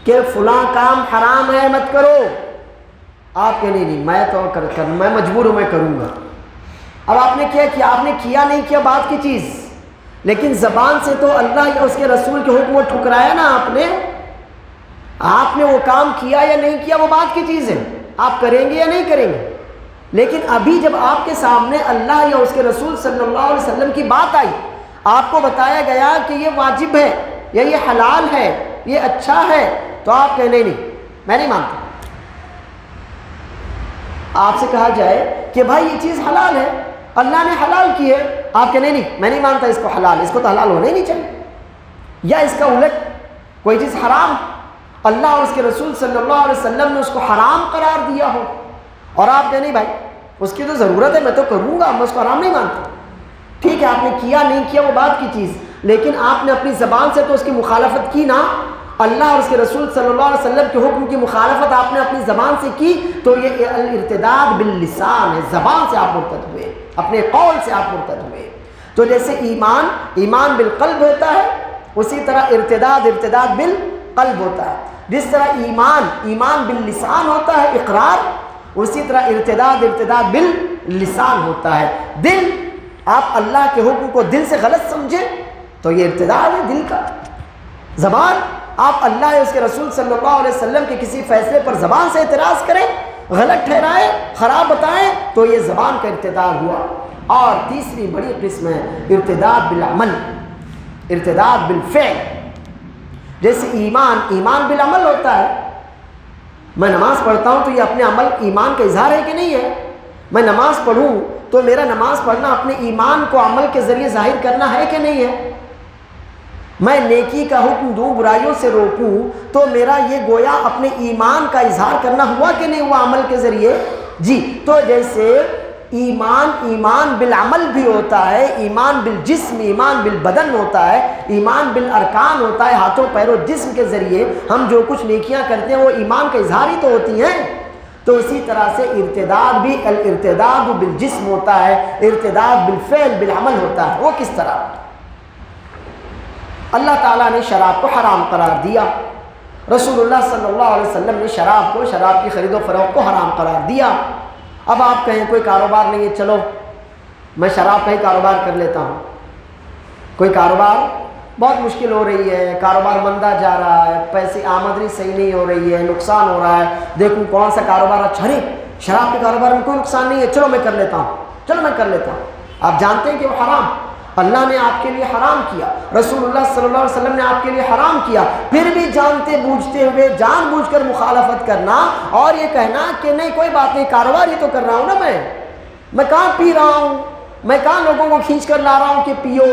Speaker 1: کہ فلاں کام حرام ہے مت کرو، آپ کہیں نہیں میں تو میں مجبور ہوں، میں کروں گا۔ اب آپ نے کیا آپ نے کیا نہیں کیا بات کی چیز، لیکن زبان سے تو اللہ یا اس کے رسول کے حکم کو ٹھکرایا نا آپ نے وہ کام کیا یا نہیں کیا وہ بات کی چیز ہے، آپ کریں گے یا نہیں کریں گے۔ لیکن ابھی جب آپ کے سامنے اللہ یا اس کے رسول صلی اللہ علیہ وسلم کی بات آئی، آپ کو بتایا گیا کہ یہ واجب ہے یا یہ حلال ہے، یہ اچھا ہے، تو آپ کہیں نہیں میں نہیں مانتا۔ آپ سے کہا جائے کہ بھائی یہ چیز حلال ہے، اللہ نے حلال کی ہے، آپ کہیں نہیں میں نہیں مانتا اس کو حلال، اس کو تو حلال ہونا ہی نہیں چاہیے۔ یا اس کا الٹ کوئی چیز حرام، اللہ اور اس کے رسول صلی اللہ علیہ وسلم نے اس کو حرام قرار دیا ہو، اور آپ کہیں نہیں بھائی اس کی تو ضرورت ہے، میں تو کروں گا، میں اس کو حرام نہیں مانتا۔ ٹھیک ہے، آپ نے کیا نہیں کیا وہ بات کی چیز، لیکن آپ نے اپنی زبان سے تو اس کی مخالفت کی نا۔ اللہ اور اس کے رسول صلی اللہ علیہ وسلم کے حکم کی مخالفت آپ نے اپنی زبان سے کی، تو یہ الارتداد باللسان ہے، زبان سے آپ مرتد ہوئے، اپنے قول سے آپ مرتد ہوئے۔ تو جیسے ایمان بالقلب ہوتا ہے، اسی طرح ارتداد بالقلب ہوتا ہے۔ جس طرح ایمان باللسان ہوتا ہے، اقرار، اسی طرح ارتداد باللسان ہوتا ہے۔ دل، آپ اللہ کے حکم کو دل سے غلط سمجھیں تو یہ ارتداد ہے دل کا۔ زبان، آپ اللہ یا اس کے رسول صلی اللہ علیہ وسلم کے کسی فیصلے پر زبان سے اعتراض کریں، غلط ٹھہرائیں، خراب بتائیں، تو یہ زبان کا ارتداد ہوا۔ اور تیسری بڑی قسم ہے ارتداد بالعمل، ارتداد بالفعل۔ جیسے ایمان بالعمل ہوتا ہے، میں نماز پڑھتا ہوں تو یہ اپنے عمل ایمان کا اظہار ہے کہ نہیں ہے؟ میں نماز پڑھوں تو میرا نماز پڑھنا اپنے ایمان کو عمل کے ذریعے ظاہر کرنا ہے کہ نہیں ہے؟ میں نیکی کا حکم دوں، برائیوں سے روکوں، تو میرا یہ گویا اپنے ایمان کا اظہار کرنا ہوا کہ نہیں ہوا عمل کے ذریعے؟ جی، تو جیسے ایمان بالعمل بھی ہوتا ہے، ایمان بالجسم، ایمان بالبدن ہوتا ہے، ایمان بالارکان ہوتا ہے، ہاتھوں پیروں جسم کے ذریعے ہم جو کچھ نیکیاں کرتے ہیں وہ ایمان کا اظہار ہی تو ہوتی ہیں۔ تو اسی طرح سے ارتداد بھی الارتداد بالجسم ہوتا ہے، ارتداد بالفعل بالعمل ہوتا ہے۔ وہ کس طرح؟ اللہ تعالیٰ نے شراب کو حرام قرار دیا، رسول اللہ صلی اللہ علیہ وسلم نے شراب کی خرید و فروخت کو حرام قرار دیا۔ اب آپ کہیں کوئی کاروبار نہیں ہے، چلو میں شراب کا ہی کاروبار کر لیتا ہوں۔ کوئی کاروبار بہت مشکل ہو رہی ہے، کاروبار مندہ جا رہا ہے، پیسے آمدنی صحیح نہیں ہو رہی ہے، نقصان ہو رہا ہے، دیکھوں کون سا کاروبار اچھا ہے، شراب کے کاروبار میں کوئی نقصان نہیں ہے، چلو میں کر لیتا ہوں۔ آپ جانتے ہیں کہ وہ حرام، اللہ نے آپ کے لیے حرام کیا، رسول اللہ صلی اللہ علیہ وسلم نے آپ کے لیے حرام کیا، پھر بھی جانتے بوجھتے ہوئے جان بوجھ کر مخالفت کرنا اور یہ کہنا کہ نہیں کوئی بات نہیں، کاروبار ہی تو کر رہا ہوں نا، میں کہاں پی رہا ہوں، میں کہاں لوگوں کو کھینچ کر لا رہا ہوں کہ پیو،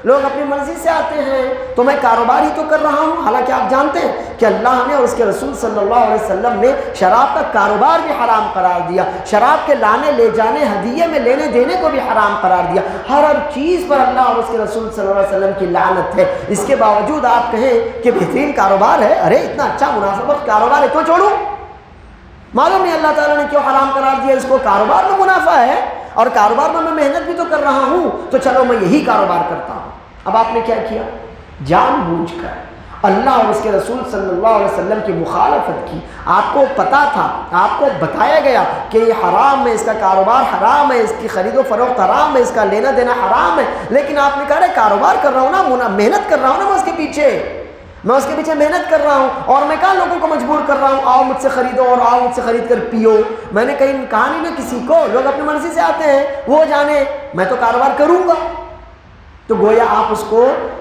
Speaker 1: لوگ اپنی مرضی سے آتے ہیں، تو میں کاروبار ہی تو کر رہا ہوں۔ حالانکہ آپ جانتے ہیں کہ اللہ نے اور اس کے رسول صلی اللہ علیہ وسلم نے شراب کا کاروبار بھی حرام قرار دیا، شراب کے لانے لے جانے، ہدیے میں لینے دینے کو بھی حرام قرار دیا۔ ہر چیز پر اللہ اور اس کے رسول صلی اللہ علیہ وسلم کی لعنت ہے۔ اس کے باوجود آپ کہیں کہ بہترین کاروبار ہے، ارے اتنا اچھا مناسب کاروبار ہے، کیوں چھوڑوں؟ معلوم نہیں اللہ تعالیٰ نے کیوں حرام قرار دیا اس کو۔ کاروبار میں منافع ہے اور کاروبار میں محنت بھی تو کر رہا ہوں، تو چلو میں یہی کاروبار کرتا ہوں۔ اب آپ نے کیا کیا؟ جان بوجھ کر اللہ اور اس کے رسول صلی اللہ علیہ وسلم کی مخالفت کی۔ آپ کو پتا تھا، آپ کو بتایا گیا کہ یہ حرام ہے، اس کا کاروبار حرام ہے، اس کی خرید و فروخت حرام ہے، اس کا لینا دینا حرام ہے، لیکن آپ نے کہا رہے کاروبار کر رہا ہوں نا، محنت کر رہا ہوں نا، میں اس کے پیچھے محنت کر رہا ہوں، اور میں کہاں لوگوں کو مجبور کر رہا ہوں آؤ مجھ سے خریدو اور آؤ مجھ سے خرید کر پیو۔ میں نے کہیں کہا نہیں نا کسی کو، لوگ اپنی مرضی سے آتے ہیں، وہ جانے، میں تو کاروبار کروں گا۔ تو گویا آپ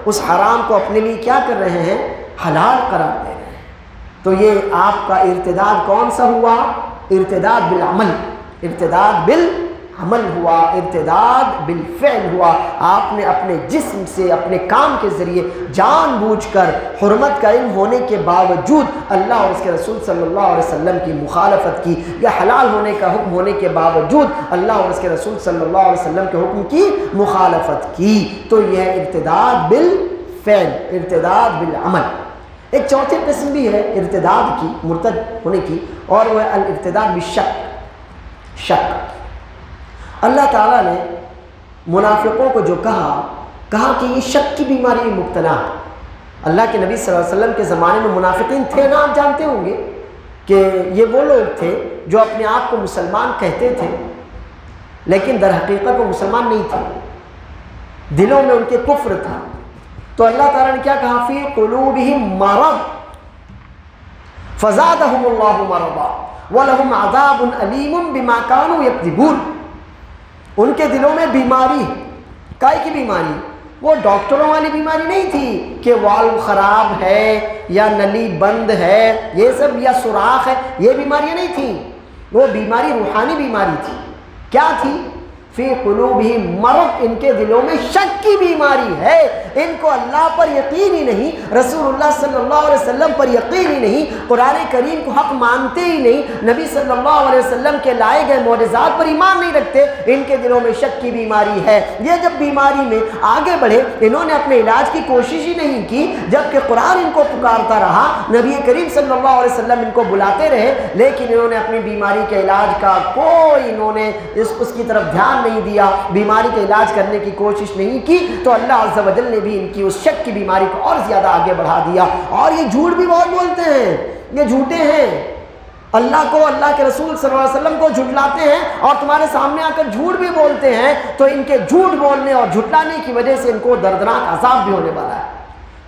Speaker 1: اس حرام کو اپنے لیے کیا کر رہے ہیں؟ حلال قرار دے رہے ہیں۔ تو یہ آپ کا ارتداد کون سا ہوا؟ ارتداد بالعمل، ارتداد بالعمل ہوا، ارتداد بالفعل ہوا۔ آپ نے اپنے جسم سے، اپنے کام کے ذریعے جان بوجھ کر حرمت کا علم ہونے کے باوجود اللہ اور اس کے رسول صلی اللہ علیہ وسلم کی مخالفت کی، یا حلال ہونے کا حکم ہونے کے باوجود اللہ اور اس کے رسول صلی اللہ علیہ وسلم کے حکم کی مخالفت کی۔ تو یہ ہے ارتداد بالفعل، ارتداد بالعمل۔ ایک چوتھی قسم بھی ہے ارتداد کی، مرتد ہونے کی، اور وہ ہے الارتداد بالشک، شک۔ اللہ تعالیٰ نے منافقوں کو جو کہا کہ یہ شک کی بیماری میں مبتلا ہے۔ اللہ کے نبی صلی اللہ علیہ وسلم کے زمانے میں منافقین تھے نا، آپ جانتے ہوں گے کہ یہ وہ لوگ تھے جو اپنے آپ کو مسلمان کہتے تھے لیکن در حقیقت وہ مسلمان نہیں تھے، دلوں میں ان کے کفر تھا۔ تو اللہ تعالیٰ نے کیا کہا؟ فی قلوبہم مرض فزادہم اللہ مرضا ولہم عذاب علیم بما کانوا یکذبون۔ ان کے دلوں میں بیماری، کائے کی بیماری؟ وہ ڈاکٹروں والی بیماری نہیں تھی کہ والو خراب ہے یا نلی بند ہے یہ سب یا سوراخ ہے، یہ بیماریاں نہیں تھیں، وہ بیماری روحانی بیماری تھی۔ کیا تھی؟ فی قلوبہم مرض، ان کے دلوں میں شک کی بیماری ہے، ان کو اللہ پر یقین ہی نہیں، رسول اللہ صلی اللہ علیہ وسلم پر یقین ہی نہیں، قرآن کریم کو حق مانتے ہی نہیں، نبی صلی اللہ علیہ وسلم کے لائے گئے معجزات پر ایمان نہیں رکھتے، ان کے دلوں میں شک کی بیماری ہے۔ یہ جب بیماری میں آگے بڑھے، انہوں نے اپنے علاج کی کوشش ہی نہیں کی، جبکہ قرآن ان کو پکارتا رہا، نبی کریم صلی اللہ علیہ وسلم ان کو بلاتے رہے، لیکن انہوں نے اپنی بیماری کے علاج کا کوئی انہوں نے اس کی طرف دھیان نہیں دیا، بیماری کا علاج کرنے کی کوشش نہیں کی، تو اللہ عز و جل نے بھی ان کی اس شک کی بیماری کو اور زیادہ آگے بڑھا دیا۔ اور یہ جھوٹ بھی بہت بولتے ہیں، یہ جھوٹے ہیں، اللہ کو، اللہ کے رسول صلی اللہ علیہ وسلم کو جھٹلاتے ہیں اور تمہارے سامنے آ کر جھوٹ بھی بولتے ہیں، تو ان کے جھوٹ بولنے اور جھٹلانے کی وجہ سے ان کو دردناک عذاب بھی ہونے والا ہے۔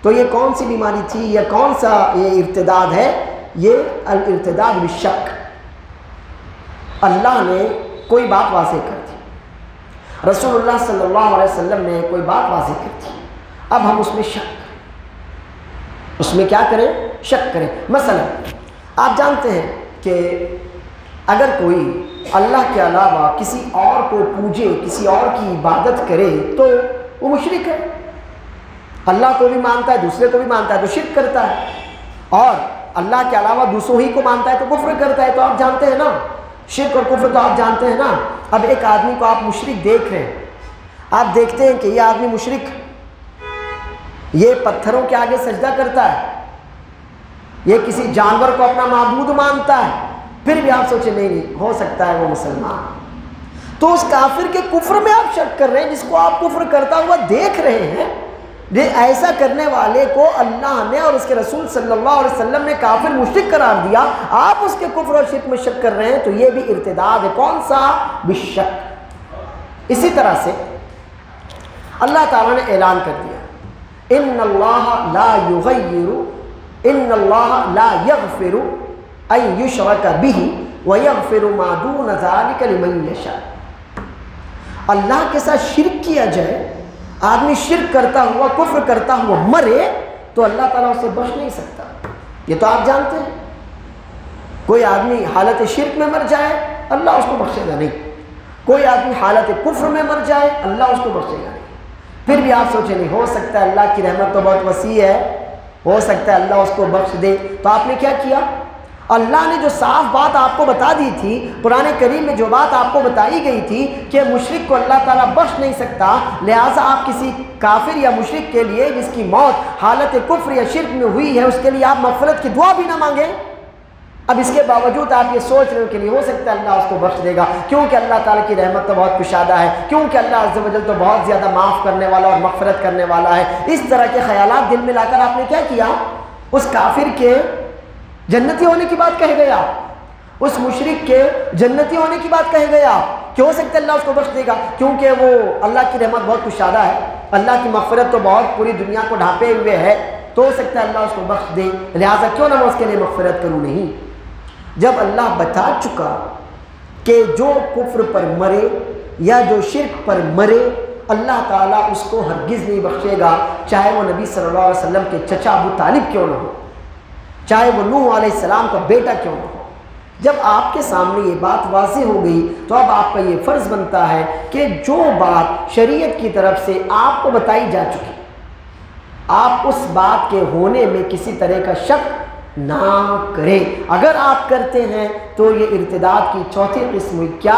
Speaker 1: تو یہ کون سی بیماری تھی، یہ کون سا یہ ارتداد ہے؟ یہ الارتداد بالشک۔ اللہ نے کوئی بات واضح کر دی، رسول اللہ صلی اللہ علیہ وسلم نے کوئی بات واضح کر دی، اب ہم اس میں اس میں کیا کریں؟ شک کریں۔ مثلا آپ جانتے ہیں کہ اگر کوئی اللہ کے علاوہ کسی اور کو پوجے، کسی اور کی عبادت کرے تو وہ مشرک ہے، اللہ کو بھی مانتا ہے، دوسرے کو بھی مانتا ہے تو شرک کرتا ہے، اور اللہ کے علاوہ دوسروں ہی کو مانتا ہے تو کفر کرتا ہے۔ تو آپ جانتے ہیں نا شرک اور کفر، تو آپ جانتے ہیں نا۔ اب ایک آدمی کو آپ مشرک دیکھ رہے ہیں، آپ دیکھتے ہیں کہ یہ آدمی مشرک، یہ پتھروں کے آگے سجدہ کرتا ہے، یہ کسی جانور کو اپنا معبود مانتا ہے، پھر بھی آپ سوچیں نہیں ہو سکتا ہے وہ مسلمان، تو اس کافر کے کفر میں آپ شک کر رہے ہیں، جس کو آپ کفر کرتا ہوا دیکھ رہے ہیں۔ ایسا کرنے والے کو اللہ نے اور اس کے رسول صلی اللہ علیہ وسلم نے کافر مشرک قرار دیا، آپ اس کے کفر اور شرک میں شک کر رہے ہیں، تو یہ بھی ارتداد ہے۔ کون سا؟ بالشک۔ اسی طرح سے اللہ تعالیٰ نے اعلان کر دیا، ان اللہ لا یغفر ان یشرک بہ ویغفر ما دون ذلک لمن یشاء۔ اللہ کے ساتھ شرک کیا جائے، آدمی شرک کرتا ہوا، کفر کرتا ہوا مرے، تو اللہ تعالیٰ اسے بخش نہیں سکتا، یہ تو آپ جانتے ہیں۔ کوئی آدمی حالت شرک میں مر جائے، اللہ اس کو بخشے گا نہیں، کوئی آدمی حالت کفر میں مر جائے، اللہ اس کو بخشے گا نہیں۔ پھر بھی آپ سوچیں نہیں ہو سکتا ہے، اللہ کی رحمت تو بہت وسیع ہے، ہو سکتا ہے اللہ اس کو بخش دے، تو آپ نے کیا کیا؟ اللہ نے جو صاف بات آپ کو بتا دی تھی، قرآن کریم میں جو بات آپ کو بتائی گئی تھی کہ مشرک کو اللہ تعالیٰ بخش نہیں سکتا، لہٰذا آپ کسی کافر یا مشرک کے لیے جس کی موت حالت کفر یا شرک میں ہوئی ہے، اس کے لیے آپ مغفرت کی دعا بھی نہ مانگیں۔ اب اس کے باوجود آپ یہ سوچ رہے ہو کہ نہیں ہو سکتا اللہ اس کو بخش دے گا، کیونکہ اللہ تعالیٰ کی رحمت تو بہت کشادہ ہے، کیونکہ اللہ عز و جل تو بہت زیادہ معاف کرنے والا اور مغفرت کرنے والا ہے۔ اس طرح کے خیالات دل میں لا کر آپ نے کیا کیا؟ اس کافر کے جنتی ہونے کی بات کہہ گیا، اس مشرک کے جنتی ہونے کی بات کہہ گیا کہ ہو سکتا ہے اللہ اس کو بخش دے گا، کیونکہ وہ اللہ کی رحمت بہت کشادہ ہے، اللہ کی مغفرت تو بہت پوری دنیا کو ڈھانپے ہوئے ہے، تو ہو سکتا ہے اللہ اس کو بخش دے، لہٰذا کیوں نہ میں اس کے لیے مغفرت کروں۔ نہیں، جب اللہ بتا چکا کہ جو کفر پر مرے یا جو شرک پر مرے، اللہ تعالیٰ اس کو ہرگز نہیں بخشے گا، چاہے وہ نبی صلی اللہ علیہ وسلم کے چچا ابو طالب کیوں نہ ہو، چاہے وہ نوح علیہ السلام کا بیٹا کیوں نہ ہو۔ جب آپ کے سامنے یہ بات واضح ہو گئی تو اب آپ کا یہ فرض بنتا ہے کہ جو بات شریعت کی طرف سے آپ کو بتائی جا چکی، آپ اس بات کے ہونے میں کسی طرح کا شک نہ کریں۔ اگر آپ کرتے ہیں تو یہ ارتداد کی چوتھی قسم ہوئی، کیا؟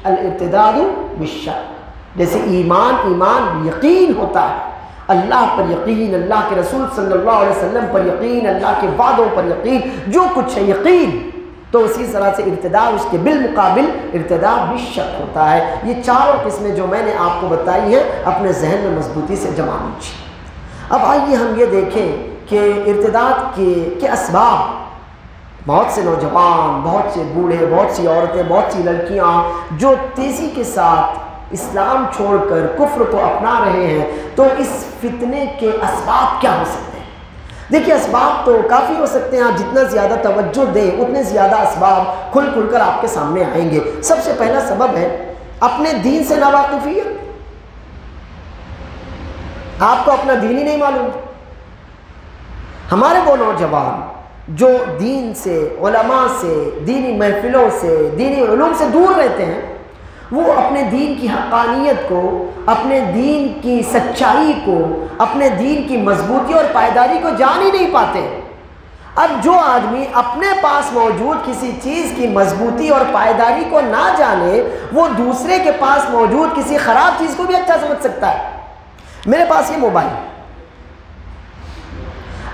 Speaker 1: الارتداد بالشک۔ جیسے ایمان یقین ہوتا ہے، اللہ پر یقین، اللہ کے رسول صلی اللہ علیہ وسلم پر یقین، اللہ کے وعدوں پر یقین، جو کچھ ہے یقین، تو اسی طرح سے ارتداد اس کے بالمقابل ارتداد بالشک ہوتا ہے۔ یہ چاروں قسمیں جو میں نے آپ کو بتائی ہیں اپنے ذہن میں مضبوطی سے جما لیجیے۔ اب آئیے ہم یہ دیکھیں کہ ارتداد کے اسباب، بہت سے نوجوان، بہت سے بوڑھے، بہت سی عورتیں، بہت سی لڑکیاں جو تیزی کے ساتھ اسلام چھوڑ کر کفر کو اپنا رہے ہیں، تو اس فتنے کے اسباب کیا ہو سکتے ہیں؟ دیکھیے اسباب تو کافی ہو سکتے ہیں، آپ جتنا زیادہ توجہ دیں اتنے زیادہ اسباب کھل کر آپ کے سامنے آئیں گے۔ سب سے پہلا سبب ہے اپنے دین سے ناواقفیت۔ آپ کو اپنا دین ہی نہیں معلوم۔ ہمارے وہ نوجوان جو دین سے، علماء سے، دینی محفلوں سے، دینی علوم سے دور رہتے ہیں، وہ اپنے دین کی حقانیت کو، اپنے دین کی سچائی کو، اپنے دین کی مضبوطی اور پائیداری کو جان ہی نہیں پاتے۔ اب جو آدمی اپنے پاس موجود کسی چیز کی مضبوطی اور پائیداری کو نہ جانے، وہ دوسرے کے پاس موجود کسی خراب چیز کو بھی اچھا سمجھ سکتا ہے۔ میرے پاس یہ موبائل،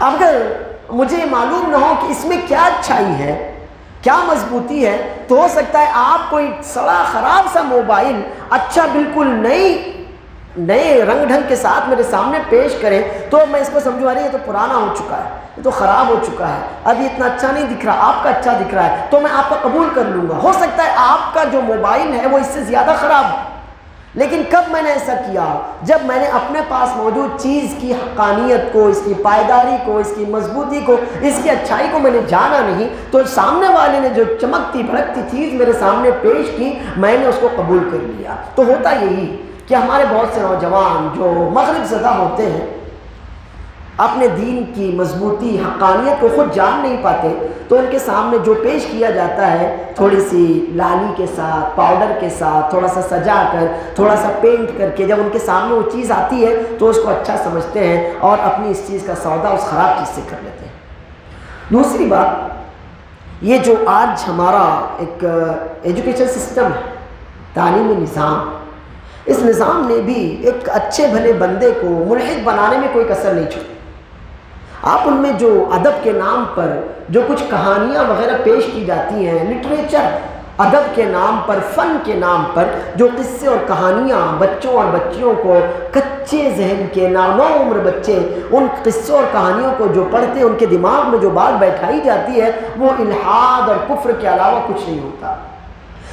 Speaker 1: اگر مجھے معلوم نہ ہو کہ اس میں کیا اچھائی ہے، کیا مضبوطی ہے، تو ہو سکتا ہے آپ کوئی سڑا خراب سا موبائل اچھا بالکل نئے رنگ ڈھنگ کے ساتھ میرے سامنے پیش کریں تو میں اس کو سمجھوں ارے یہ تو پرانا ہو چکا ہے، یہ تو خراب ہو چکا ہے، اب یہ اتنا اچھا نہیں دکھ رہا، آپ کا اچھا دکھ رہا ہے تو میں آپ کا قبول کر لوں گا۔ ہو سکتا ہے آپ کا جو موبائل ہے وہ اس سے زیادہ خراب ہو، لیکن کب میں نے ایسا کیا؟ جب میں نے اپنے پاس موجود چیز کی حقانیت کو، اس کی پائیداری کو، اس کی مضبوطی کو، اس کی اچھائی کو میں نے جانا نہیں، تو سامنے والے نے جو چمکتی بھڑکتی چیز میرے سامنے پیش کی، میں نے اس کو قبول کر لیا۔ تو ہوتا یہی کہ ہمارے بہت سے نوجوان جو مغرب زدہ ہوتے ہیں، اپنے دین کی مضبوطی، حقانیت کو خود جان نہیں پاتے، تو ان کے سامنے جو پیش کیا جاتا ہے تھوڑی سی لالی کے ساتھ، پاؤڈر کے ساتھ، تھوڑا سا سجا کر، تھوڑا سا پینٹ کر کے جب ان کے سامنے وہ چیز آتی ہے تو اس کو اچھا سمجھتے ہیں اور اپنی اس چیز کا سودا اس خراب چیز سے کر لیتے ہیں۔ دوسری بات، یہ جو آج ہمارا ایک ایجوکیشن سسٹم ہے، تعلیمی نظام، اس نظام نے بھی ایک اچھے بھلے بندے کو ملحد بنانے میں کوئی کسر نہیں چھوڑی۔ آپ ان میں جو ادب کے نام پر جو کچھ کہانیاں وغیرہ پیش کی جاتی ہیں، لٹریچر، ادب کے نام پر، فن کے نام پر جو قصے اور کہانیاں بچوں اور بچیوں کو، کچے ذہن کے نو عمر بچے ان قصوں اور کہانیوں کو جو پڑھتے ہیں، ان کے دماغ میں جو بات بیٹھائی جاتی ہے وہ الحاد اور کفر کے علاوہ کچھ نہیں ہوتا۔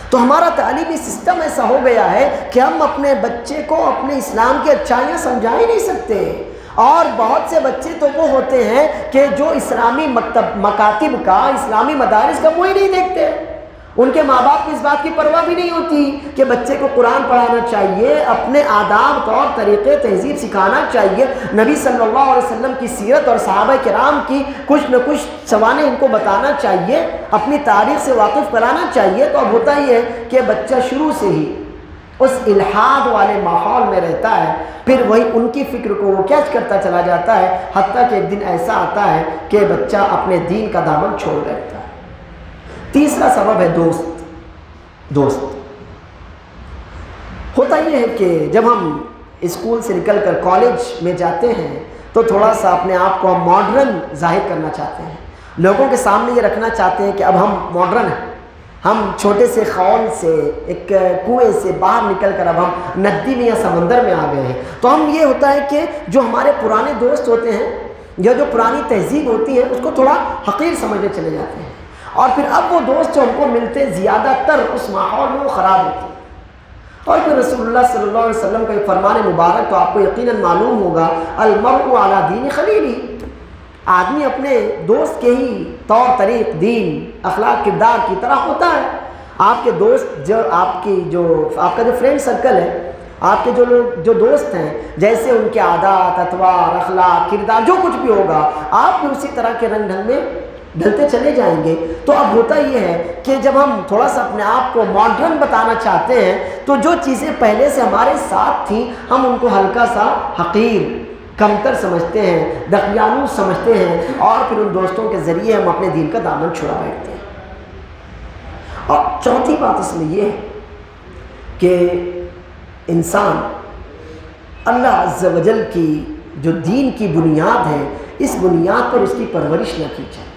Speaker 1: تو ہمارا تعلیمی سسٹم ایسا ہو گیا ہے کہ ہم اپنے بچے کو اپنے اسلام کی اچھائیاں سمجھا ہی نہیں سکتے، اور بہت سے بچے تو وہ ہوتے ہیں کہ جو اسلامی مکاتب کا، اسلامی مدارس کا وہ ہی نہیں دیکھتے۔ ان کے ماں باپ کو اس بات کی پرواہ بھی نہیں ہوتی کہ بچے کو قرآن پڑھانا چاہیے، اپنے آداب، طور طریقے، تہذیب سکھانا چاہیے، نبی صلی اللہ علیہ وسلم کی سیرت اور صحابہ کرام کی کچھ نہ کچھ سوانح ان کو بتانا چاہیے، اپنی تاریخ سے واقف کرانا چاہیے۔ تو اب ہوتا ہی ہے کہ بچہ شروع سے ہی اس الحاد والے ماحول میں رہتا ہے، پھر وہی ان کی فکر کو وہ کیچ کرتا چلا جاتا ہے، حتیٰ کہ ایک دن ایسا آتا ہے کہ بچہ اپنے دین کا دامن چھوڑ بیٹھتا ہے۔ تیسرا سبب ہے دوست۔ ہوتا یہ ہے کہ جب ہم اسکول سے نکل کر کالج میں جاتے ہیں تو تھوڑا سا اپنے آپ کو ہم ماڈرن ظاہر کرنا چاہتے ہیں، لوگوں کے سامنے یہ رکھنا چاہتے ہیں کہ اب ہم ماڈرن ہیں، ہم چھوٹے سے خول سے، ایک کنویں سے باہر نکل کر اب ہم ندی میں یا سمندر میں آ گئے ہیں۔ تو ہم یہ ہوتا ہے کہ جو ہمارے پرانے دوست ہوتے ہیں یا جو پرانی تہذیب ہوتی ہے اس کو تھوڑا حقیر سمجھنے چلے جاتے ہیں، اور پھر اب وہ دوست جو ہم کو ملتے زیادہ تر اس ماحول میں وہ خراب ہوتے ہیں۔ اور پھر رسول اللہ صلی اللہ علیہ وسلم کا یہ فرمان مبارک تو آپ کو یقیناً معلوم ہوگا، المرء علی دین خلیلہ، آدمی اپنے دوست کے ہی طور طریق، دین، اخلاق، کردار کی طرح ہوتا ہے۔ آپ کے دوست جو آپ کا جو فرینڈ سرکل ہے، آپ کے جو دوست ہیں، جیسے ان کے عادات، اطوار، اخلاق، کردار جو کچھ بھی ہوگا، آپ بھی اسی طرح کے رنگ ڈھنگ میں ڈھلتے چلے جائیں گے۔ تو اب ہوتا یہ ہے کہ جب ہم تھوڑا سا اپنے آپ کو ماڈرن بتانا چاہتے ہیں تو جو چیزیں پہلے سے ہمارے ساتھ تھیں ہم ان کو ہلکا سا حقیر، کمتر سمجھتے ہیں، دقیانوس سمجھتے ہیں، اور پھر ان دوستوں کے ذریعے ہم اپنے دین کا دامن چھڑا بیٹھتے ہیں۔ اور چوتھی بات اس میں یہ ہے کہ انسان اللہ عز و جل کی جو دین کی بنیاد ہے، اس بنیاد پر اس کی پرورش نہ کی جائے۔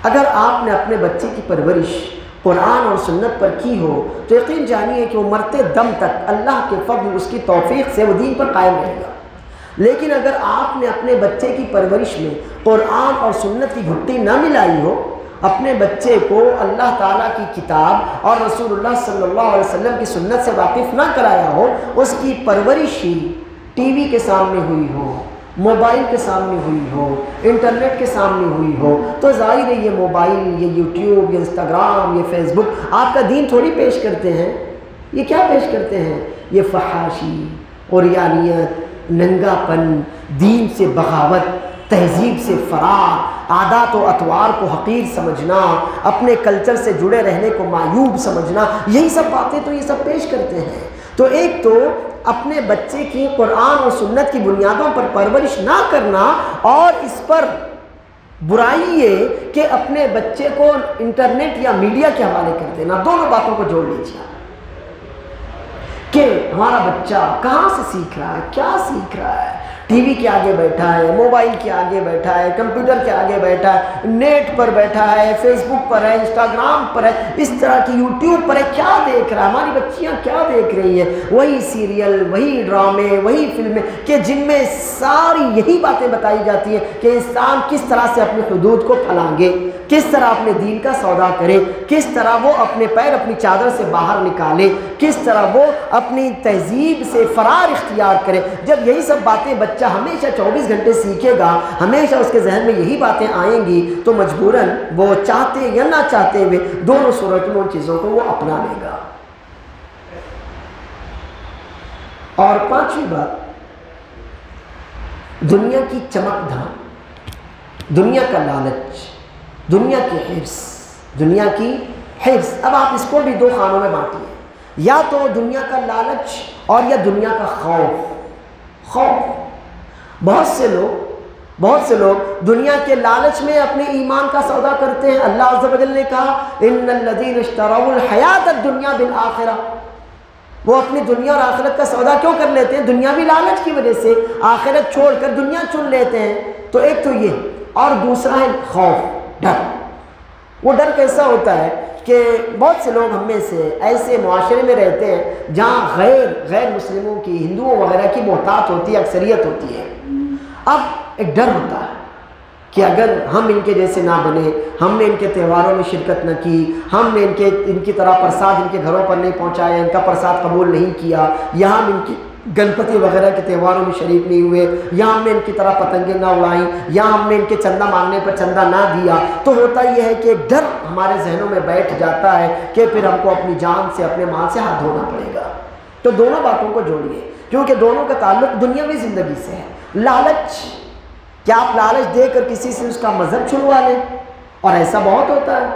Speaker 1: اگر آپ نے اپنے بچے کی پرورش قرآن اور سنت پر کی ہو تو یقین جانیے کہ وہ مرتے دم تک اللہ کے فضل، اس کی توفیق سے وہ دین پر قائم رہے گا۔ لیکن اگر آپ نے اپنے بچے کی پرورش میں قرآن اور سنت کی گھٹی نہ ملائی ہو، اپنے بچے کو اللہ تعالیٰ کی کتاب اور رسول اللہ صلی اللہ علیہ وسلم کی سنت سے واقف نہ کرایا ہو، اس کی پرورش ہی ٹی وی کے سامنے ہوئی ہو، موبائل کے سامنے ہوئی ہو، انٹرنیٹ کے سامنے ہوئی ہو، تو ظاہر ہے یہ موبائل، یہ یوٹیوب، یہ انسٹاگرام، یہ فیس بک آپ کا دین تھوڑی پیش کرتے ہیں۔ یہ کیا پیش کرتے ہیں؟ یہ فحاشی، عریانیت، ننگا پن، دین سے بغاوت، تہذیب سے فرار، عادات و اطوار کو حقیر سمجھنا، اپنے کلچر سے جڑے رہنے کو معیوب سمجھنا، یہی سب باتیں تو یہ سب پیش کرتے ہیں۔ تو ایک تو اپنے بچے کی قرآن اور سنت کی بنیادوں پر پرورش نہ کرنا، اور اس پر برائی یہ کہ اپنے بچے کو انٹرنیٹ یا میڈیا کے حوالے کر دینا۔ دونوں باتوں کو جوڑ لیجیے کہ ہمارا بچہ کہاں سے سیکھ رہا ہے، کیا سیکھ رہا ہے، ٹی وی کے آگے بیٹھا ہے، موبائل کے آگے بیٹھا ہے، کمپیوٹر کے آگے بیٹھا ہے، نیٹ پر بیٹھا ہے، فیس بک پر ہے، انسٹاگرام پر ہے، اس طرح کی یوٹیوب پر ہے، کیا دیکھ رہا ہے؟ ہماری بچیاں کیا دیکھ رہی ہیں؟ وہی سیریل، وہی ڈرامے، وہی فلمیں کہ جن میں ساری یہی باتیں بتائی جاتی ہیں کہ انسان کس طرح سے اپنی حدود کو پھلانگے، کس طرح اپنے دین کا سودا کرے، کس طرح وہ اپنے پیر اپنی چادر سے باہر نکالے، کس طرح وہ اپنی تہذیب سے فرار اختیار کرے۔ جب یہی سب باتیں بچہ ہمیشہ 24 گھنٹے سیکھے گا، ہمیشہ اس کے ذہن میں یہی باتیں آئیں گی، تو مجبوراً وہ چاہتے یا نہ چاہتے ہوئے دونوں صورتوں میں ان چیزوں کو وہ اپنا لے گا۔ اور پانچویں بات، دنیا کی چمک دھمک، دنیا کا لالچ، دنیا کی حرص، دنیا کی حرص۔ اب آپ اس کو بھی دو خانوں میں بانٹیے، یا تو دنیا کا لالچ اور یا دنیا کا خوف۔ بہت سے لوگ دنیا کے لالچ میں اپنے ایمان کا سودا کرتے ہیں۔ اللہ عز و جل نے کہا ان الذین اشتروا الحیات الدنیا بالآخرہ، وہ اپنی دنیا اور آخرت کا سودا کیوں کر لیتے ہیں؟ دنیاوی لالچ کی وجہ سے آخرت چھوڑ کر دنیا چن لیتے ہیں۔ تو ایک تو یہ، اور دوسرا ہے خوف، ڈر۔ وہ ڈر کیسا ہوتا ہے کہ بہت سے لوگ ہم میں سے ایسے معاشرے میں رہتے ہیں جہاں غیر مسلموں کی، ہندوؤں وغیرہ کی محتاط ہوتی ہے، اکثریت ہوتی ہے۔ اب ایک ڈر ہوتا ہے کہ اگر ہم ان کے جیسے نہ بنے، ہم نے ان کے تہواروں میں شرکت نہ کی، ہم نے ان کی طرح پرساد ان کے گھروں پر نہیں پہنچایا، ان کا پرساد قبول نہیں کیا، یا ہم ان کی گنپتی وغیرہ کے تہواروں میں شریک نہیں ہوئے، یا ہم نے ان کی طرح پتنگیں نہ اڑائیں، یا ہم نے ان کے چندہ مانگنے پر چندہ نہ دیا، تو ہوتا یہ ہے کہ ڈر ہمارے ذہنوں میں بیٹھ جاتا ہے کہ پھر ہم کو اپنی جان سے، اپنے مال سے ہاتھ دھونا پڑے گا۔ تو دونوں باتوں کو جوڑیے، کیونکہ دونوں کا تعلق دنیاوی زندگی سے ہے۔ لالچ، کیا آپ لالچ دے کر کسی سے اس کا مذہب چھڑوا لیں؟ اور ایسا بہت ہوتا ہے۔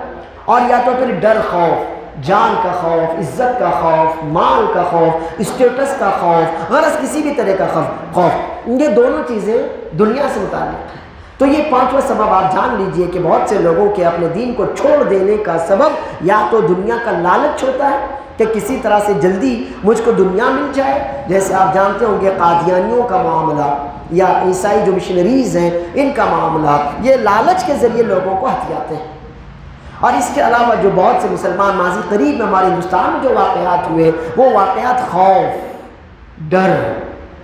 Speaker 1: اور یا تو پھر ڈر، خوف، جان کا خوف، عزت کا خوف، مال کا خوف، اسٹیٹس کا خوف، غرض کسی بھی طرح کا خوف، یہ دونوں چیزیں دنیا سے متعلق ہیں۔ تو یہ پانچواں سبب آپ جان لیجئے کہ بہت سے لوگوں کے اپنے دین کو چھوڑ دینے کا سبب یا تو دنیا کا لالچ ہوتا ہے کہ کسی طرح سے جلدی مجھ کو دنیا مل جائے، جیسے آپ جانتے ہوں گے قادیانیوں کا معاملہ یا عیسائی جو مشنریز ہیں ان کا معاملہ، یہ لالچ کے ذریعے لوگوں کو ہتھیاتے ہیں۔ اور اس کے علاوہ جو بہت سے مسلمان ماضی قریب میں ہمارے ہندوستان میں جو واقعات ہوئے، وہ واقعات خوف، ڈر،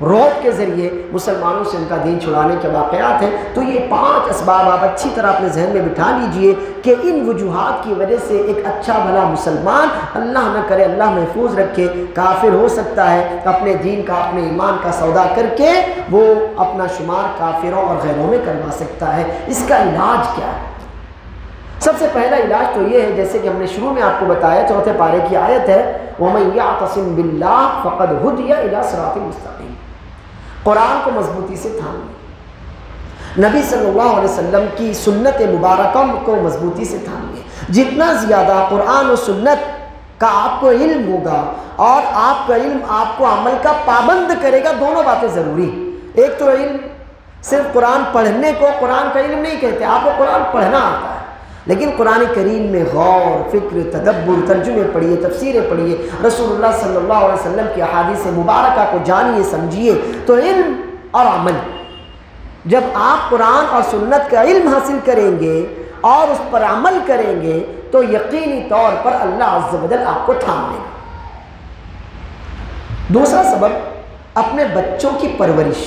Speaker 1: رعب کے ذریعے مسلمانوں سے ان کا دین چھڑانے کے واقعات ہیں۔ تو یہ 5 اسباب آپ اچھی طرح اپنے ذہن میں بٹھا لیجئے کہ ان وجوہات کی وجہ سے ایک اچھا بھلا مسلمان، اللہ نہ کرے، اللہ محفوظ رکھے، کافر ہو سکتا ہے، اپنے دین کا، اپنے ایمان کا سودا کر کے وہ اپنا شمار کافروں اور غیروں میں کروا سکتا ہے۔ اس کا علاج کیا ہے؟ سب سے پہلا علاج تو یہ ہے، جیسے کہ ہم نے شروع میں آپ کو بتایا، 4 پارے کی آیت ہے وَمَن يَعْتَصِمْ بِاللَّهِ فَقَدْ هُدِيَ إِلَىٰ صِرَاطٍ مُسْتَقِيمٍ۔ قرآن کو مضبوطی سے تھامیے، نبی صلی اللہ علیہ وسلم کی سنت مبارکہ کو مضبوطی سے تھامیے۔ جتنا زیادہ قرآن و سنت کا آپ کو علم ہوگا اور آپ کا علم آپ کو عمل کا پابند کرے گا، دونوں باتیں ضروری۔ ایک تو علم، صرف قرآن پڑھنے کو قرآن کا علم نہیں کہتے، آپ کو قرآن پڑھنا آتا ہے، لیکن قرآن کریم میں غور، فکر، تدبر، ترجمے پڑھیے، تفسیریں پڑھیے، رسول اللہ صلی اللہ علیہ وسلم کی احادیث مبارکہ کو جانیے، سمجھیے۔ تو علم اور عمل، جب آپ قرآن اور سنت کا علم حاصل کریں گے اور اس پر عمل کریں گے تو یقینی طور پر اللہ عز و جل آپ کو تھام لے گا۔ دوسرا سبب، اپنے بچوں کی پرورش۔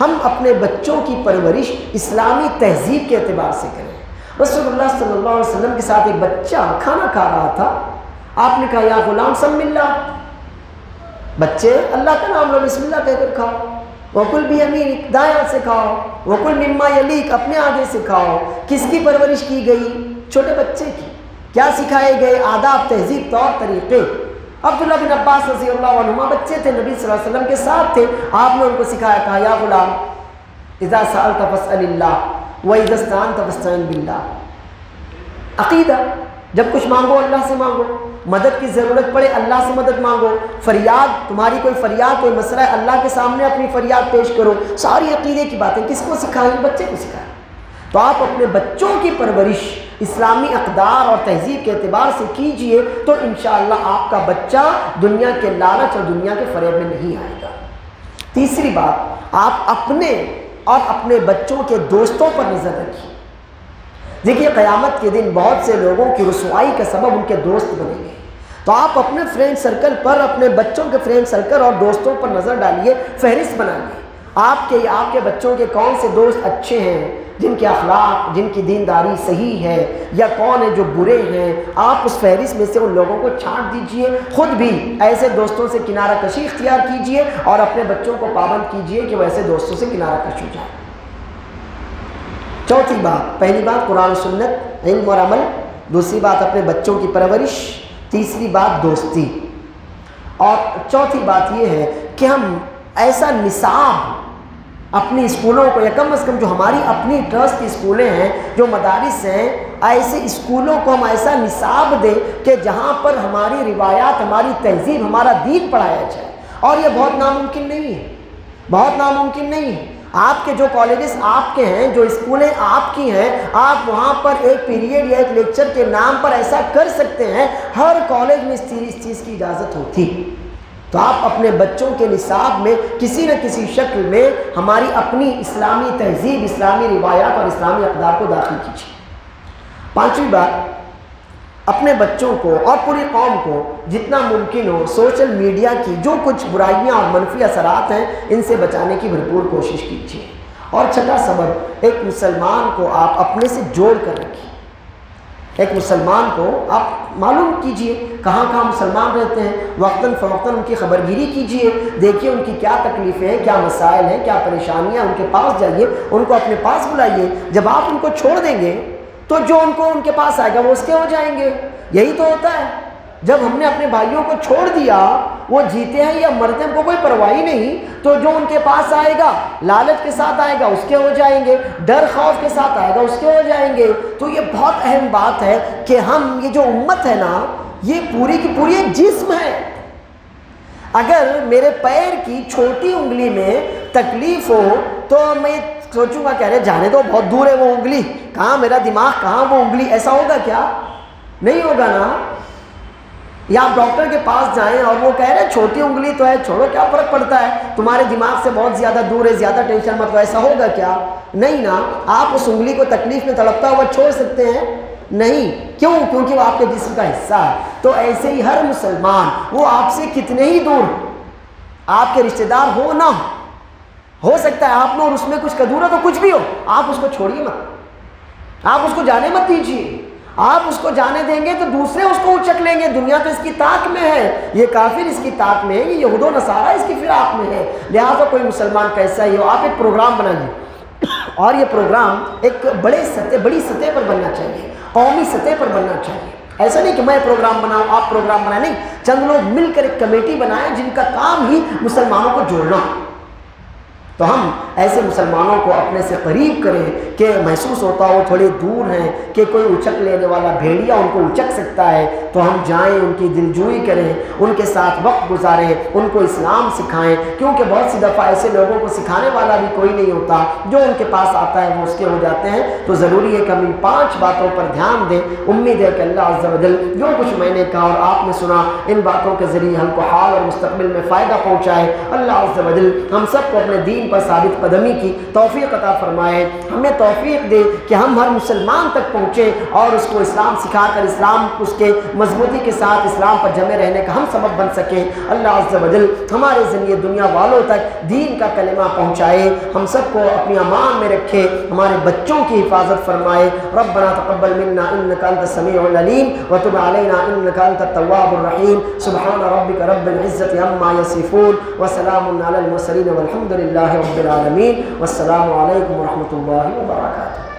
Speaker 1: ہم اپنے بچوں کی پرورش اسلامی تہذیب کے اعتبار سے کریں۔ رسول اللہ صلی اللہ علیہ وسلم کے ساتھ ایک بچہ کھانا کھا رہا تھا، آپ نے کہا یا غلام سم اللہ، بچے اللہ کا نام لو، بسم اللہ کہہ کر کھاؤ، وَكُلْ بِيَمِينِكَ، دائیں سے کھاؤ، وَكُلْ مِمَّا يَلِيكَ، اپنے آگے سے کھاؤ۔ کس کی پرورش کی گئی؟ چھوٹے بچے کی۔ کیا سکھائے گئے؟ آداب، تہذیب، طور طریقے۔ عبداللہ بن عباس رضی اللہ عنہما بچے تھے، نبی صلی اللہ علیہ وسلم کے ساتھ تھے، آپ نے ان کو سکھایا، کہا یا غلام اذا سألت فاسأل اللہ واذا استعنت فاستعن باللہ۔ عقیدہ، جب کچھ مانگو اللہ سے مانگو، مدد کی ضرورت پڑے اللہ سے مدد مانگو، فریاد، تمہاری کوئی فریاد کوئی مسئلہ ہے اللہ کے سامنے اپنی فریاد پیش کرو۔ ساری عقیدے کی باتیں کس کو سکھائیں؟ بچے کو سکھائیں۔ تو آپ اپنے بچوں کی پرورش اسلامی اقدار اور تہذیب کے اعتبار سے کیجئے تو انشاءاللہ آپ کا بچہ دنیا کے لالچ اور دنیا کے فریب میں نہیں آئے گا۔ تیسری بات، آپ اپنے اور اپنے بچوں کے دوستوں پر نظر رکھیے۔ دیکھیے قیامت کے دن بہت سے لوگوں کی رسوائی کا سبب ان کے دوست بنیں گے، تو آپ اپنے فرینڈ سرکل پر، اپنے بچوں کے فرینڈ سرکل اور دوستوں پر نظر ڈالیے، فہرست بنائیے آپ کے بچوں کے کون سے دوست اچھے ہیں، جن کے اخلاق، جن کی دینداری صحیح ہے، یا کون ہے جو برے ہیں۔ آپ اس فہرست میں سے ان لوگوں کو چھانٹ دیجئے، خود بھی ایسے دوستوں سے کنارہ کشی اختیار کیجئے اور اپنے بچوں کو پابند کیجئے کہ وہ ایسے دوستوں سے کنارہ کش ہو جائے۔ چوتھی بات، پہلی بات قرآن و سنت، علم اور عمل، دوسری بات اپنے بچوں کی پرورش، تیسری بات دوستی، اور چوتھی بات یہ ہے کہ ہم ایسا نصاب اپنی اسکولوں کو، یا کم از کم جو ہماری اپنی ٹرسٹ کی اسکولیں ہیں، جو مدارس ہیں، ایسے اسکولوں کو ہم ایسا نصاب دیں کہ جہاں پر ہماری روایات، ہماری تہذیب، ہمارا دین پڑھایا جائے، اور یہ بہت ناممکن نہیں ہے، بہت ناممکن نہیں ہے۔ آپ کے جو کالجز آپ کے ہیں، جو اسکولیں آپ کی ہیں، آپ وہاں پر ایک پیریڈ یا ایک لیکچر کے نام پر ایسا کر سکتے ہیں، ہر کالج میں اس چیز کی اجازت ہوتی۔ تو آپ اپنے بچوں کے نصاب میں کسی نہ کسی شکل میں ہماری اپنی اسلامی تہذیب، اسلامی روایات اور اسلامی اقدار کو داخل کیجیے۔ پانچویں بات، اپنے بچوں کو اور پوری قوم کو جتنا ممکن ہو سوشل میڈیا کی جو کچھ برائیاں اور منفی اثرات ہیں ان سے بچانے کی بھرپور کوشش کیجیے۔ اور چھٹا سبب، ایک مسلمان کو آپ اپنے سے جوڑ کر رکھیے۔ ایک مسلمان کو آپ معلوم کیجئے کہاں کہاں مسلمان رہتے ہیں، وقتاً فوقتاً ان کی خبرگیری کیجئے، دیکھیے ان کی کیا تکلیفیں ہیں، کیا مسائل ہیں، کیا پریشانیاں، ان کے پاس جائیے، ان کو اپنے پاس بلائیے۔ جب آپ ان کو چھوڑ دیں گے تو جو ان کے پاس آئے گا وہ اس کے ہو جائیں گے۔ یہی تو ہوتا ہے، جب ہم نے اپنے بھائیوں کو چھوڑ دیا، وہ جیتے ہیں یا مرتے ہیں ہم کو کوئی پرواہ نہیں، تو جو ان کے پاس آئے گا لالچ کے ساتھ آئے گا اس کے ہو جائیں گے، ڈر خوف کے ساتھ آئے گا اس کے ہو جائیں گے۔ تو یہ بہت اہم بات ہے کہ ہم، یہ جو امت ہے نا، یہ پوری کی پوری ایک جسم ہے۔ اگر میرے پیر کی چھوٹی انگلی میں تکلیف ہو تو میں سوچوں گا کہ ارے جانے دو، بہت دور ہے وہ انگلی، کہاں میرا دماغ، کہاں وہ انگلی، ایسا ہوگا کیا؟ نہیں ہوگا نا۔ یا آپ ڈاکٹر کے پاس جائیں اور وہ کہہ رہے ہیں چھوٹی انگلی تو ہے، چھوڑو کیا فرق پڑتا ہے، تمہارے دماغ سے بہت زیادہ دور ہے، زیادہ ٹینشن مت لو، ایسا ہوگا کیا؟ نہیں نا۔ آپ اس انگلی کو تکلیف میں تڑپتا ہوا چھوڑ سکتے ہیں؟ نہیں۔ کیوں؟ کیونکہ وہ آپ کے جسم کا حصہ ہے۔ تو ایسے ہی ہر مسلمان، وہ آپ سے کتنے ہی دور، آپ کے رشتہ دار ہو نہ ہو سکتا ہے آپ میں اور اس میں کچھ کدورت ہو، کچھ بھی ہو، آپ اس کو چھوڑیے مت، آپ اس کو جانے مت دیجیے۔ آپ اس کو جانے دیں گے تو دوسرے اس کو اچک لیں گے۔ دنیا تو اس کی طاق میں ہے، یہ کافر اس کی طاق میں ہے، یہ یہود و نصارہ اس کی فراق میں ہے۔ لہٰذا کوئی مسلمان کیسا ہی ہو، آپ ایک پروگرام بنائیے، اور یہ پروگرام ایک بڑی سطح پر بننا چاہیے، قومی سطح پر بننا چاہیے۔ ایسا نہیں کہ میں پروگرام بناؤں آپ پروگرام بنائیں، نہیں، چند لوگ مل کر ایک کمیٹی بنائیں جن کا کام ہی مسلمانوں کو جوڑنا۔ تو ہم ایسے مسلمانوں کو اپنے سے قریب کریں کہ محسوس ہوتا ہو تھوڑے دور ہیں، کہ کوئی اچک لینے والا بھیڑیا ان کو اچک سکتا ہے، تو ہم جائیں، ان کی دلجوئی کریں، ان کے ساتھ وقت گزاریں، ان کو اسلام سکھائیں، کیونکہ بہت سی دفعہ ایسے لوگوں کو سکھانے والا بھی کوئی نہیں ہوتا، جو ان کے پاس آتا ہے وہ اس کے ہو جاتے ہیں۔ تو ضروری ہے کہ ہم ان 5 باتوں پر دھیان دیں۔ امید ہے کہ اللہ عز و جل جو کچھ میں نے کہا اور آپ نے سنا، ان باتوں کے ذریعے ہم کو حال اور مستقبل میں فائدہ پہنچائے۔ اللہ عز و جل ہم سب کو اپنے دین پر ثابت قدمی کی توفیق عطا فرمائے، ہمیں توفیق دے کہ ہم ہر مسلمان تک پہنچیں اور اس کو اسلام سکھا کر اسلام اس کے مضبوطی کے ساتھ اسلام پر جمے رہنے کا ہم سبب بن سکیں۔ اللہ عز و جل ہمارے ذریعے دنیا والوں تک دین کا کلمہ پہنچائے، ہم سب کو اپنی امان میں رکھے، ہمارے بچوں کی حفاظت فرمائے۔ ربنا تقبل منا انك انت السميع العليم وتب علينا انك انت التواب الرحيم۔ سبحان ربك رب العزة عما يصفون وسلام على المرسلين والحمد لله رب العالمين، والسلام علیکم ورحمۃ اللہ وبرکاتہ۔